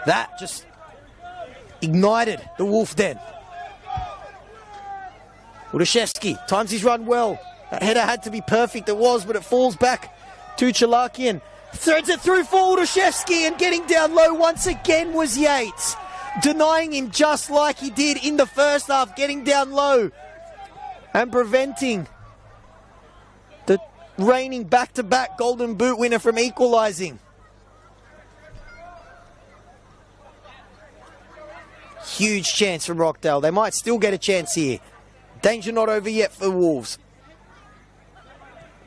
That just ignited the Wolf Den. Udashevsky times his run well. That header had to be perfect. It was, but it falls back to Chalakian. Threads it through for Udashevsky, and getting down low once again was Yates. Denying him just like he did in the first half, getting down low and preventing the reigning back-to-back Golden Boot winner from equalising. Huge chance for Rockdale. They might still get a chance here. Danger not over yet for Wolves.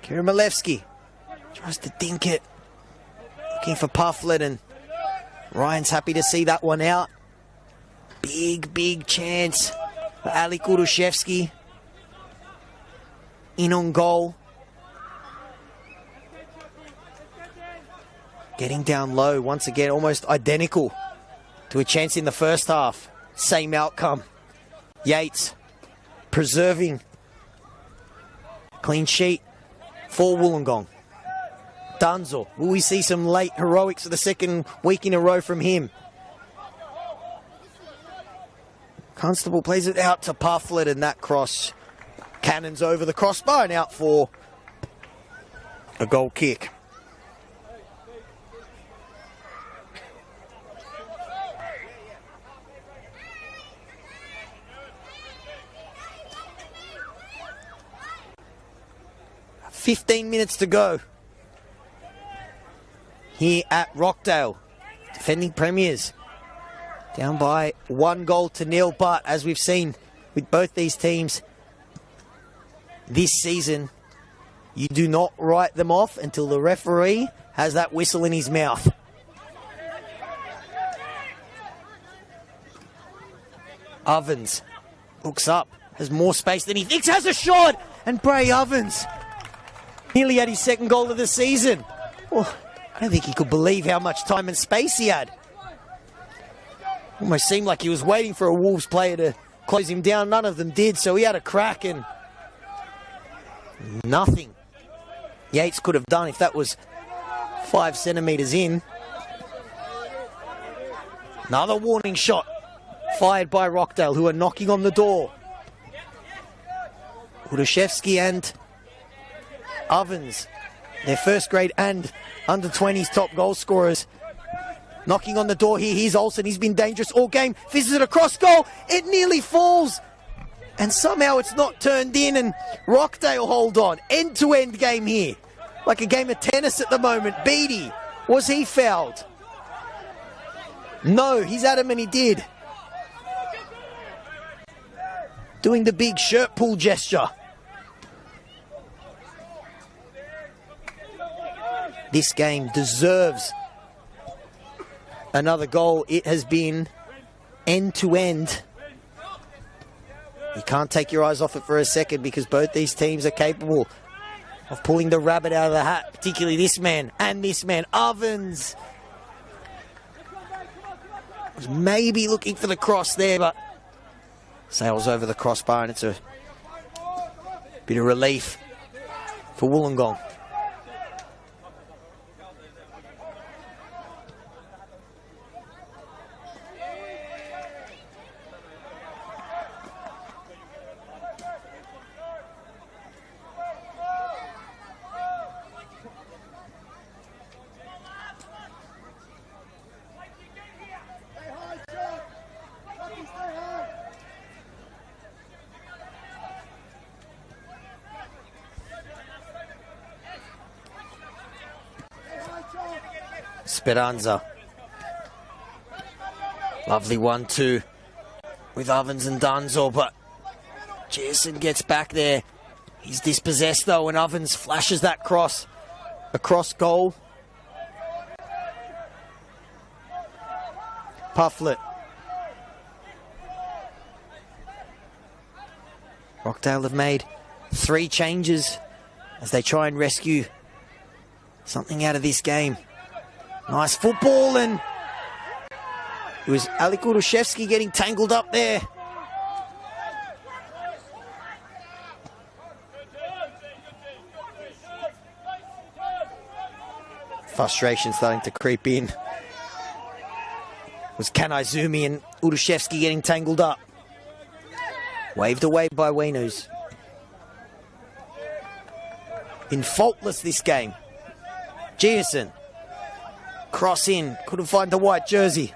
Kieran Malevsky tries to dink it. Looking for Pufflet, and Ryan's happy to see that one out. Big chance for Ali Kudushevsky. In on goal. Getting down low once again, almost identical to a chance in the first half. Same outcome. Yates preserving clean sheet for Wollongong. Dunzel, will we see some late heroics for the second week in a row from him? Constable plays it out to Pufflet, and that cross cannons over the crossbar and out for a goal kick. "15 minutes to go here at Rockdale. Defending premiers. Down by 1-0, but as we've seen with both these teams this season, you do not write them off until the referee has that whistle in his mouth. Ovens looks up, has more space than he thinks, has a shot, and Bray Ovens nearly had his second goal of the season. Oh, I don't think he could believe how much time and space he had. Almost seemed like he was waiting for a Wolves player to close him down. None of them did, so he had a crack, and nothing Yates could have done if that was 5 centimetres in. Another warning shot fired by Rockdale, who are knocking on the door. Udashevsky and Ovens, their first grade and under-20s top goal scorers, knocking on the door here. Here's Olsen. He's been dangerous all game. Fizzes it across goal. It nearly falls. And somehow it's not turned in, and Rockdale hold on. End-to-end game here. Like a game of tennis at the moment. Beattie, was he fouled? No, he's adamant he did. Doing the big shirt pull gesture. This game deserves another goal. It has been end-to-end. You can't take your eyes off it for a second, because both these teams are capable of pulling the rabbit out of the hat, particularly this man and this man. Ovens was maybe looking for the cross there, but sails over the crossbar, and it's a bit of relief for Wollongong. Speranza. Lovely 1-2 with Ovens and Dunzel, but Jason gets back there. He's dispossessed though, and Ovens flashes that cross across goal. Pufflet. Rockdale have made 3 changes as they try and rescue something out of this game. Nice football, and it was Ali Kudushevsky getting tangled up there. Frustration starting to creep in. was Kanaizumi and Urushevsky getting tangled up. Waved away by Wienus. Been faultless this game. Giuson. Cross in. Couldn't find the white jersey.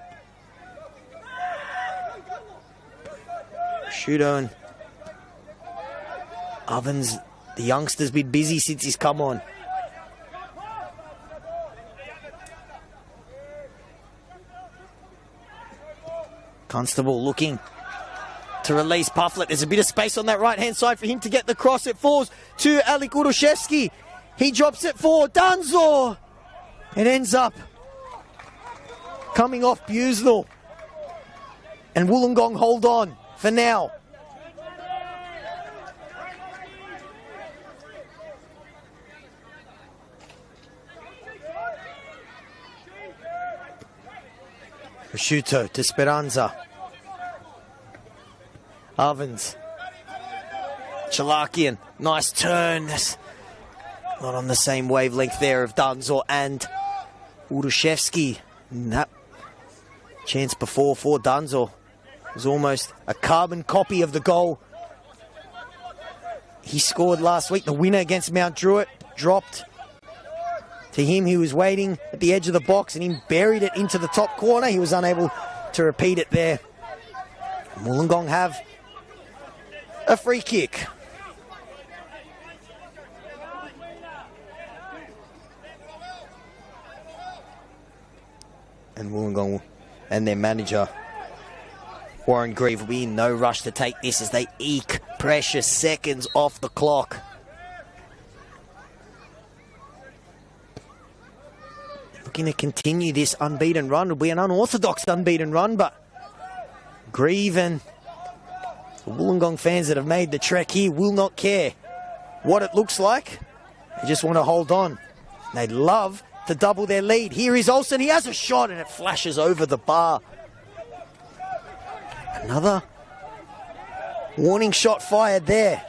Shudo and Ovens, the youngster's been busy since he's come on. Constable looking to release Pufflet. There's a bit of space on that right-hand side for him to get the cross. It falls to Alek Urushevsky. He drops it for Danzor. It ends up coming off Busenel. And Wollongong hold on for now. Prosciutto to Speranza. Ovens. Chalakian. Nice turn. That's not on the same wavelength there of Danzor and Urushevsky. That chance before for Danzor was almost a carbon copy of the goal he scored last week. The winner against Mount Druitt dropped to him. He was waiting at the edge of the box and he buried it into the top corner. He was unable to repeat it there. Wollongong have a free kick. And Wollongong and their manager Warren Grieve will be in no rush to take this as they eke precious seconds off the clock. Looking to continue this unbeaten run. It'll be an unorthodox unbeaten run, but Grieve and the Wollongong fans that have made the trek here will not care what it looks like. They just want to hold on. They'd love to double their lead. Here is Olsen. He has a shot and it flashes over the bar. Another warning shot fired there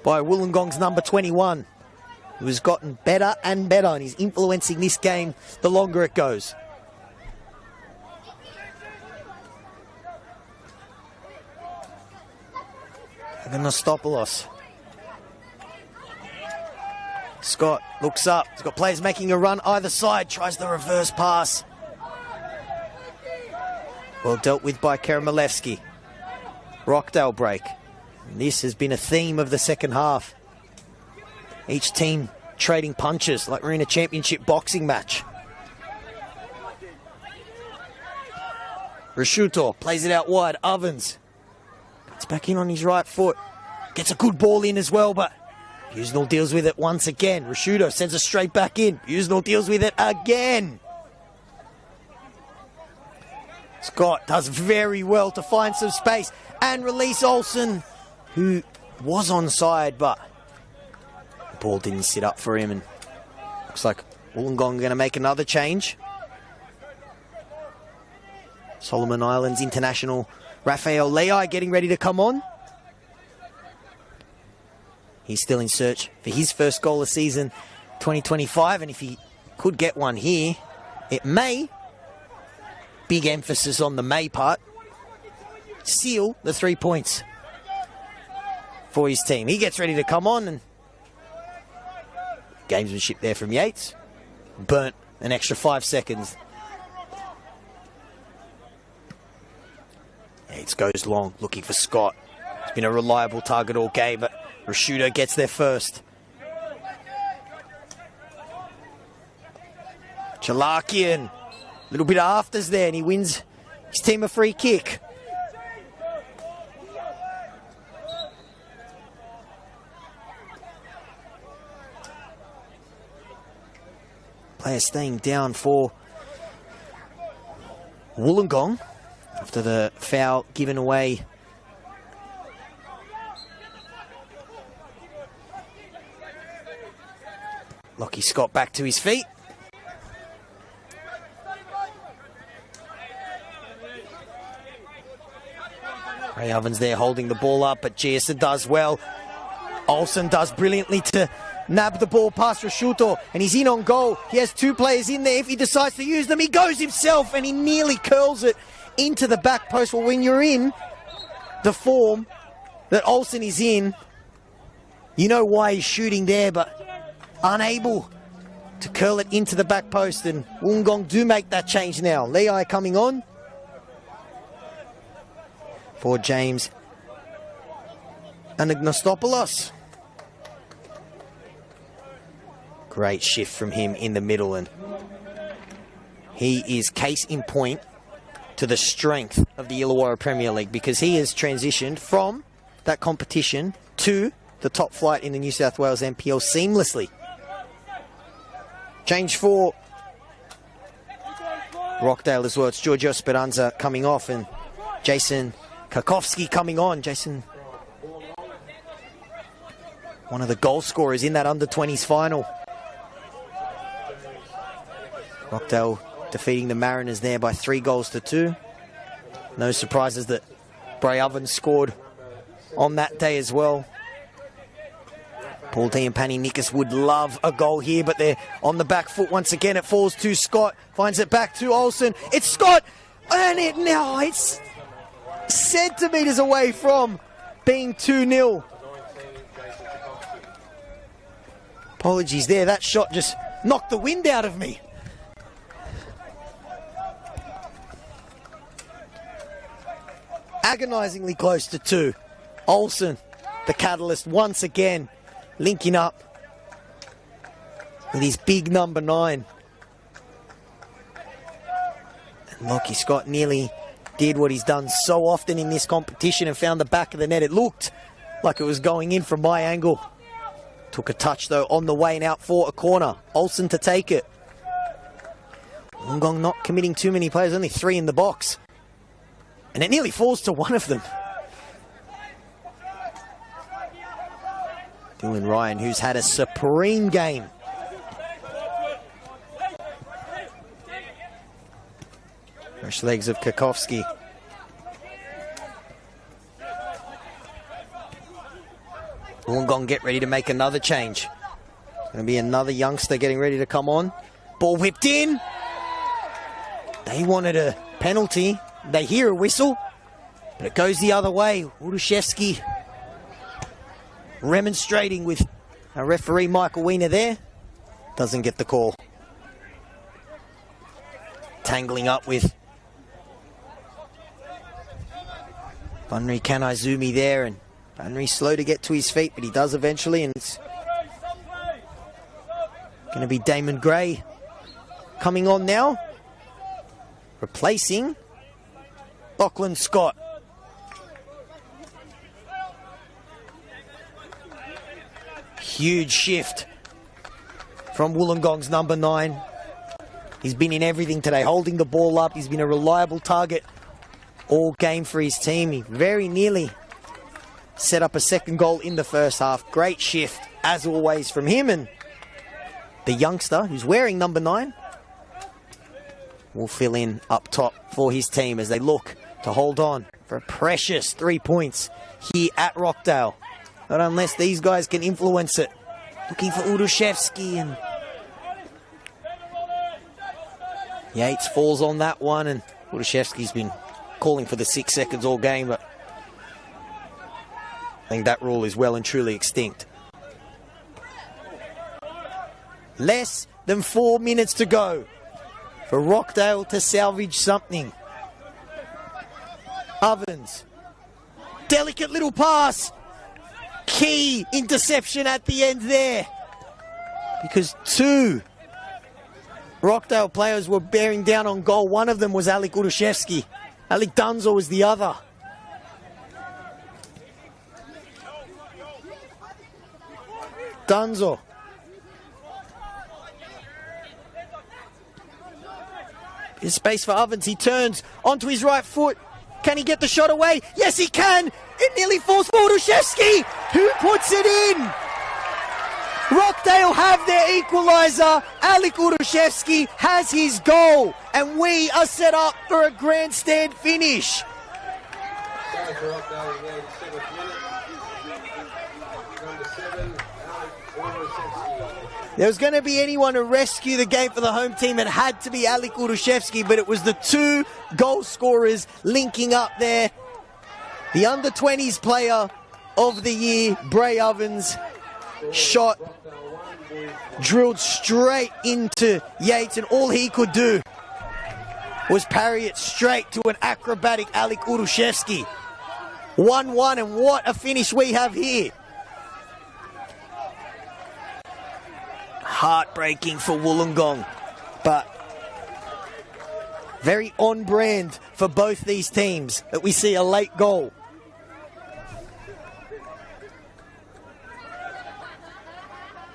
by Wollongong's number 21, who has gotten better and better and he's influencing this game the longer it goes. Anastopoulos. Scott looks up. He's got players making a run either side. Tries the reverse pass. Well dealt with by Karamalevsky. Rockdale break. And this has been a theme of the second half. Each team trading punches like we're in a championship boxing match. Prosciutto plays it out wide. Ovens gets back in on his right foot. Gets a good ball in as well, but Busenel deals with it once again. Prosciutto sends it straight back in. Busenel deals with it again. Scott does very well to find some space and release Olsen, who was onside, but the ball didn't sit up for him. And looks like Wollongong going to make another change. Solomon Islands international Rafael Leai getting ready to come on. He's still in search for his first goal of season 2025, and if he could get one here, it may, big emphasis on the may part, seal the 3 points for his team. He gets ready to come on, and gamesmanship there from Yates. Burnt an extra 5 seconds. Yates goes long, looking for Scott. It's been a reliable target all game, but Prosciutto gets there first. Chalakian, a little bit of afters there, and he wins his team a free kick. Player staying down for Wollongong after the foul given away. Lockie Scott back to his feet. Ray Ovens there holding the ball up, but Giuson does well. Olsen does brilliantly to nab the ball past Rashuto, and he's in on goal. He has two players in there. If he decides to use them, he goes himself, and he nearly curls it into the back post. Well, when you're in the form that Olsen is in, you know why he's shooting there, but unable to curl it into the back post, and Wollongong do make that change now. Lei coming on for James Anagnostopoulos. Great shift from him in the middle, and he is case in point to the strength of the Illawarra Premier League, because he has transitioned from that competition to the top flight in the New South Wales NPL seamlessly. Change for Rockdale as well. It's Giorgio Speranza coming off and Jason Kakowski coming on. Jason, one of the goal scorers in that under-20s final. Rockdale defeating the Mariners there by 3-2. No surprises that Bray Ovens scored on that day as well. Paul T and Panny Nikas would love a goal here, but they're on the back foot once again. It falls to Scott, finds it back to Olsen. It's Scott, and it's centimetres away from being 2-0. Apologies there, that shot just knocked the wind out of me. Agonisingly close to 2. Olsen, the catalyst, once again linking up with his big number 9. And Lockie Scott nearly did what he's done so often in this competition and found the back of the net. It looked like it was going in from my angle. Took a touch though on the way and out for a corner. Olsen to take it. Wollongong not committing too many players, only 3 in the box. And it nearly falls to one of them. Dylan Ryan, who's had a supreme game. Fresh legs of Kakowski. Wollongong get ready to make another change. Going to be another youngster getting ready to come on. Ball whipped in. They wanted a penalty. They hear a whistle, but it goes the other way. Uduszewski remonstrating with our referee Michael Wiener there. Doesn't get the call. Tangling up with Bunri Kanaizumi there, and Bunri slow to get to his feet, but he does eventually, and it's going to be Damon Gray coming on now, replacing Lachlan Scott. Huge shift from Wollongong's number 9. He's been in everything today, holding the ball up. He's been a reliable target all game for his team. He very nearly set up a second goal in the first half. Great shift, as always, from him. And the youngster, who's wearing number 9, will fill in up top for his team as they look to hold on for a precious 3 points here at Rockdale. Not unless these guys can influence it. Looking for Uduszewski, and Yates falls on that one, and Uduszewski's been calling for the 6 seconds all game, but I think that rule is well and truly extinct. Less than 4 minutes to go for Rockdale to salvage something. Ovens, delicate little pass, key interception at the end there, because 2 Rockdale players were bearing down on goal. One of them was Alec Uduszewski. Alec Dunzo was the other. Dunzo. There's space for Ovens. He turns onto his right foot. Can he get the shot away? Yes, he can. It nearly falls for Uduszewski, who puts it in. Rockdale have their equalizer. Alec Uduszewski has his goal, and we are set up for a grandstand finish. Going for Rockdale in the 87th minute. Number 7, Alex Urusevsky. There was going to be anyone to rescue the game for the home team. It had to be Alek Urushevsky, but it was the two goal scorers linking up there. The under-20s player of the year, Bray Ovens, shot drilled straight into Yates, and all he could do was parry it straight to an acrobatic Alek Urushevsky. 1-1, and what a finish we have here. Heartbreaking for Wollongong, but very on brand for both these teams that we see a late goal.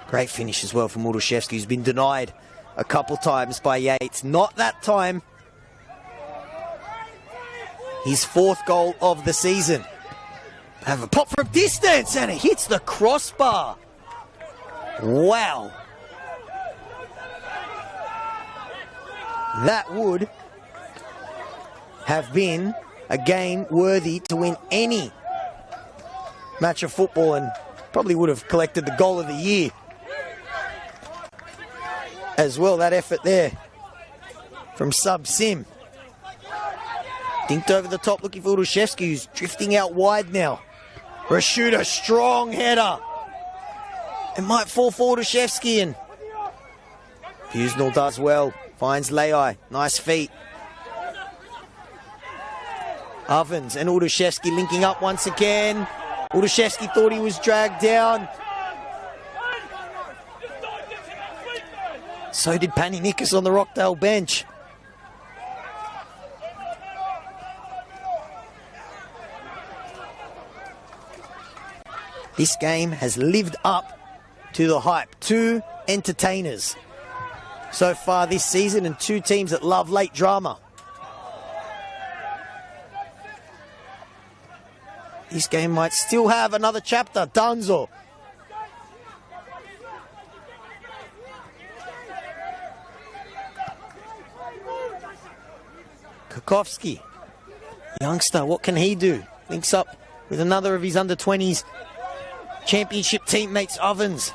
Great finish as well from Urushevsky, who's been denied a couple times by Yates. Not that time. His 4th goal of the season. Have a pop from distance, and it hits the crossbar. Wow. That would have been a game worthy to win any match of football, and probably would have collected the goal of the year as well. That effort there from Sub Sim. Dinked over the top looking for Urushevsky, who's drifting out wide now. Rashuda, strong header. It might fall for Urushevsky, and Fusnell does well. Finds Leai. Nice feet. Ovens and Urushevsky linking up once again. Urushevsky thought he was dragged down. So did Paninikas on the Rockdale bench. This game has lived up to the hype. 2 entertainers so far this season, and 2 teams that love late drama. This game might still have another chapter. Danzo. Kukovsky. Youngster, what can he do? Links up with another of his under-20s championship teammates, Ovens.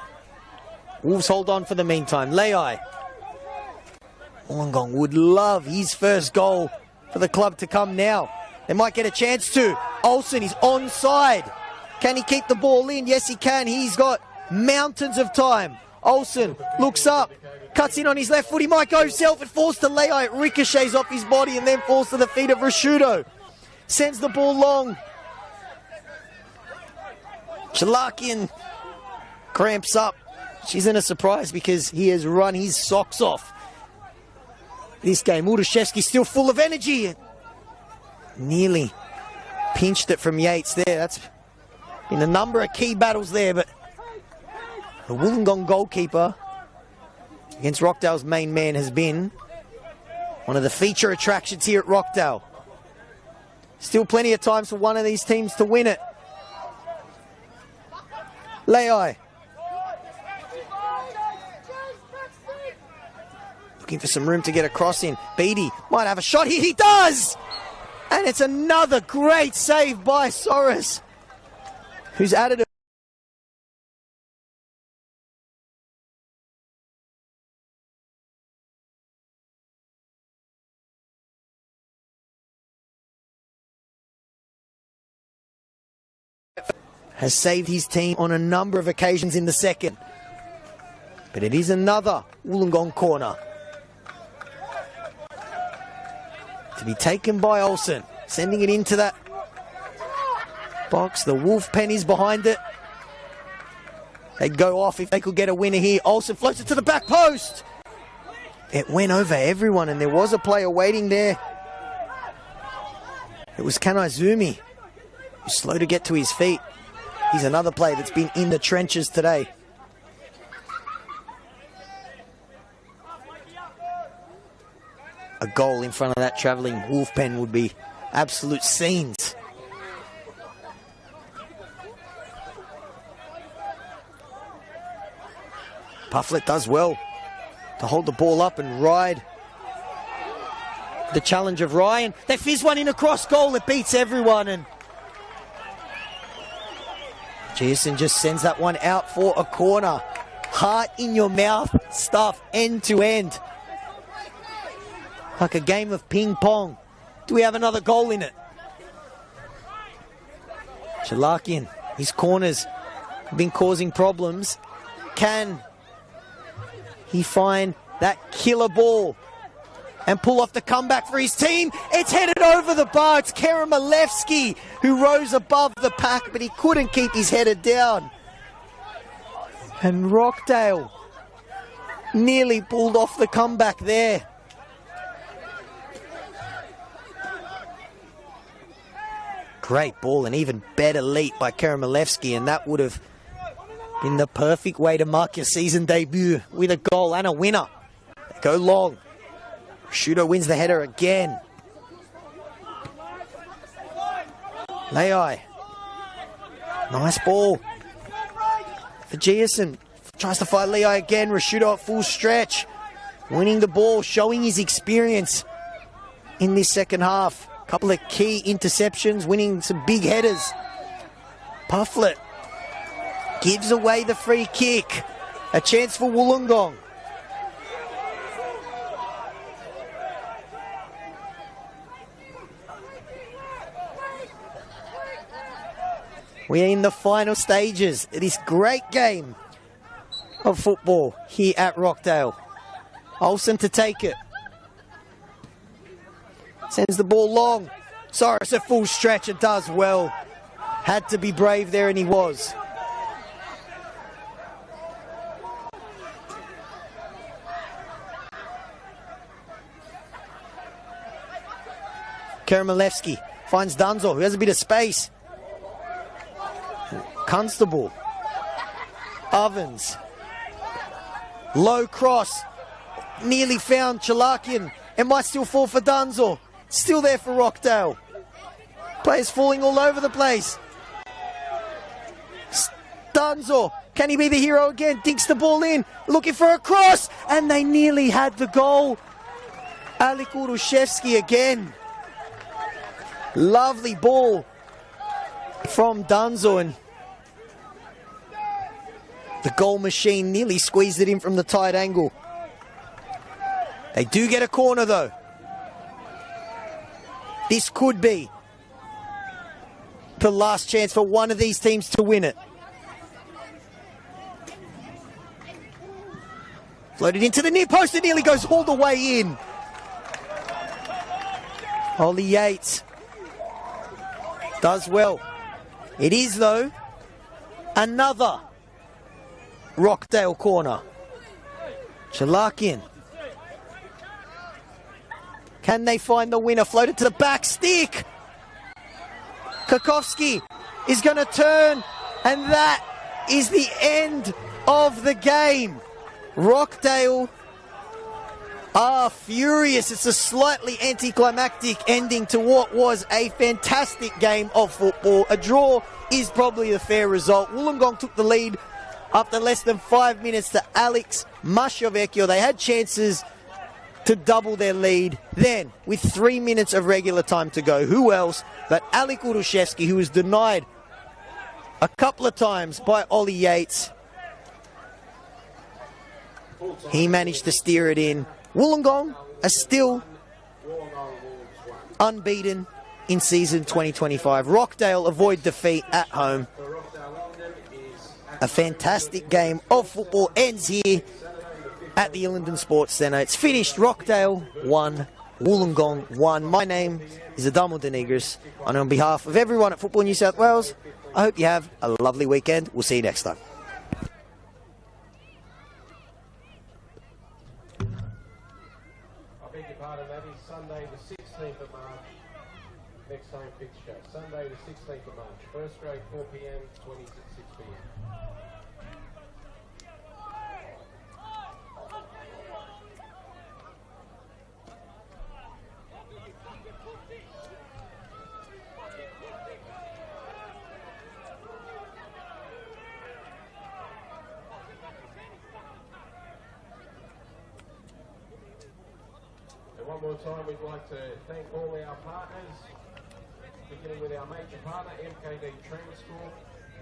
Wolves hold on for the meantime. Leai. Wollongong would love his first goal for the club to come now. They might get a chance to. Olsen is onside. Can he keep the ball in? Yes, he can. He's got mountains of time. Olsen looks up, cuts in on his left foot. He might go himself. It falls to Leai. It ricochets off his body and then falls to the feet of Rashudo. Sends the ball long. Chalakian cramps up. She's in a surprise because he has run his socks off this game. Urushevsky still full of energy. Nearly pinched it from Yates there. That's been a number of key battles there, but the Wollongong goalkeeper against Rockdale's main man has been one of the feature attractions here at Rockdale. Still plenty of times for one of these teams to win it. Leai. Looking for some room to get a cross in. Beatty might have a shot here. He does! And it's another great save by Soros, who's added a has saved his team on a number of occasions in the second. But it is another Wollongong corner to be taken by Olsen, sending it into that box. The Wolf pennies behind it. They'd go off if they could get a winner here. Olsen floats it to the back post. It went over everyone, and there was a player waiting there. It was Kanaizumi, who's slow to get to his feet. He's another player that's been in the trenches today. A goal in front of that travelling Wolf pen would be absolute scenes. Pufflet does well to hold the ball up and ride the challenge of Ryan. They fizz one in across goal. It beats everyone, and Jason just sends that one out for a corner. Heart in your mouth stuff, end to end. Like a game of ping pong. Do we have another goal in it? Chalakian, his corners have been causing problems. Can he find that killer ball and pull off the comeback for his team? It's headed over the bar. It's Karamalevsky who rose above the pack, but he couldn't keep his header down. And Rockdale nearly pulled off the comeback there. Great ball, an even better leap by Karamalevsky, and that would have been the perfect way to mark your season debut with a goal and a winner. They go long. Shooter wins the header again. Leai. Nice ball. For Giason. Tries to fight Leai again. Rashudo at full stretch. Winning the ball, showing his experience in this second half. Couple of key interceptions, winning some big headers. Pufflet gives away the free kick. A chance for Wollongong. We are in the final stages of this great game of football here at Rockdale. Olsen to take it. Sends the ball long. Soros at full stretch and does well. Had to be brave there, and he was. Karamalevsky finds Dunzo, who has a bit of space. Constable. Ovens. Low cross. Nearly found Chalakian. It might still fall for Dunzo. Still there for Rockdale. Players falling all over the place. Dunzo. Can he be the hero again? Dinks the ball in. Looking for a cross. And they nearly had the goal. Alek Urushevsky again. Lovely ball from Dunzo, and the goal machine nearly squeezed it in from the tight angle. They do get a corner though. This could be the last chance for one of these teams to win it. Floated into the near post and nearly goes all the way in. Ollie Yates does well. It is, though, another Rockdale corner. Chalakian. Can they find the winner? Floated to the back stick. Kakovsky is going to turn, and that is the end of the game. Rockdale are furious. It's a slightly anticlimactic ending to what was a fantastic game of football. A draw is probably the fair result. Wollongong took the lead after less than 5 minutes to Alex Masciovecchio. They had chances to double their lead. Then, with 3 minutes of regular time to go, who else but Alek Urushevsky, who was denied a couple of times by Ollie Yates. He managed to steer it in. Wollongong are still unbeaten in season 2025. Rockdale avoid defeat at home. A fantastic game of football ends here at the Ilinden Sports Centre. It's finished. Rockdale 1, Wollongong 1. My name is Adamo Denegris, and on behalf of everyone at Football New South Wales, I hope you have a lovely weekend. We'll see you next time. That is Sunday the 16th of March, next home fixture. Sunday the 16th of March, first grade 4 p.m, 20 to 6 p.m. One more time, we'd like to thank all our partners, beginning with our major partner, MKD Transport,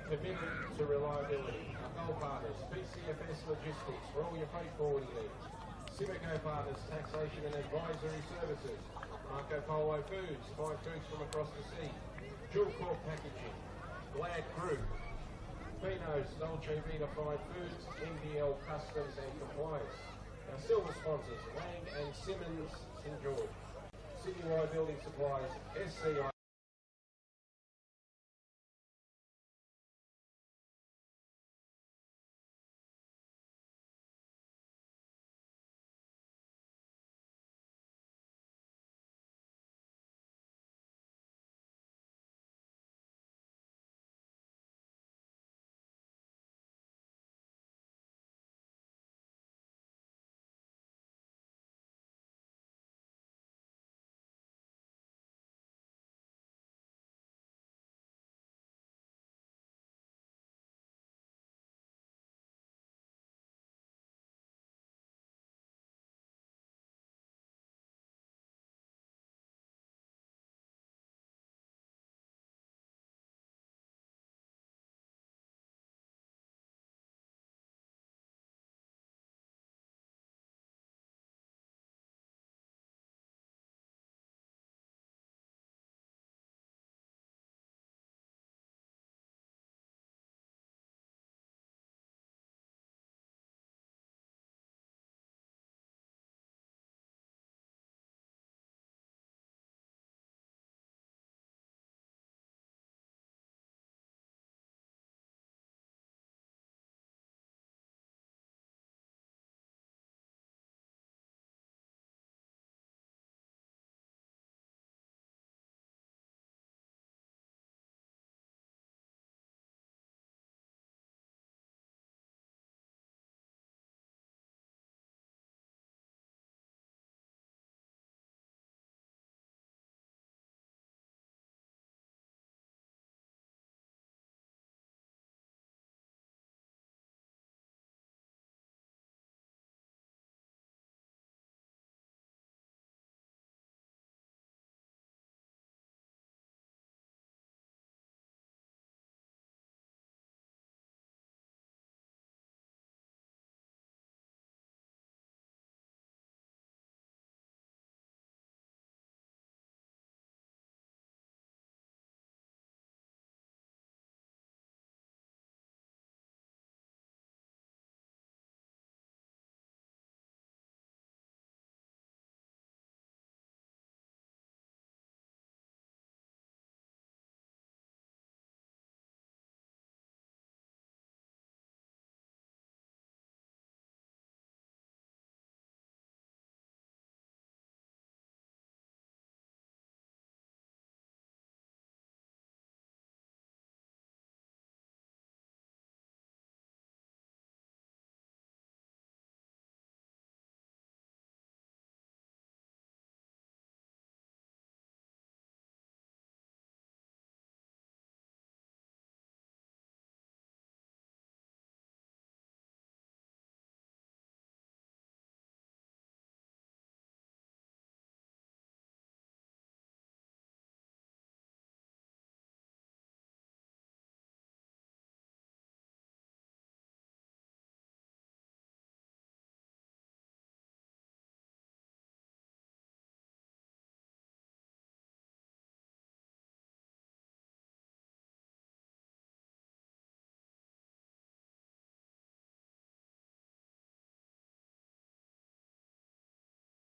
Committed to reliability. Our gold partners, PCFS Logistics, for all your freight forwarding needs. Civico Partners, taxation and advisory services. Marco Polo Foods, fine foods from across the sea. Dual Corp Packaging. Glad Group. Pino's, Dolce Vita Fine Foods, NPL Customs and Compliance. Our silver sponsors, Lang and Simmons St George. Citywide Building Supplies, SCI.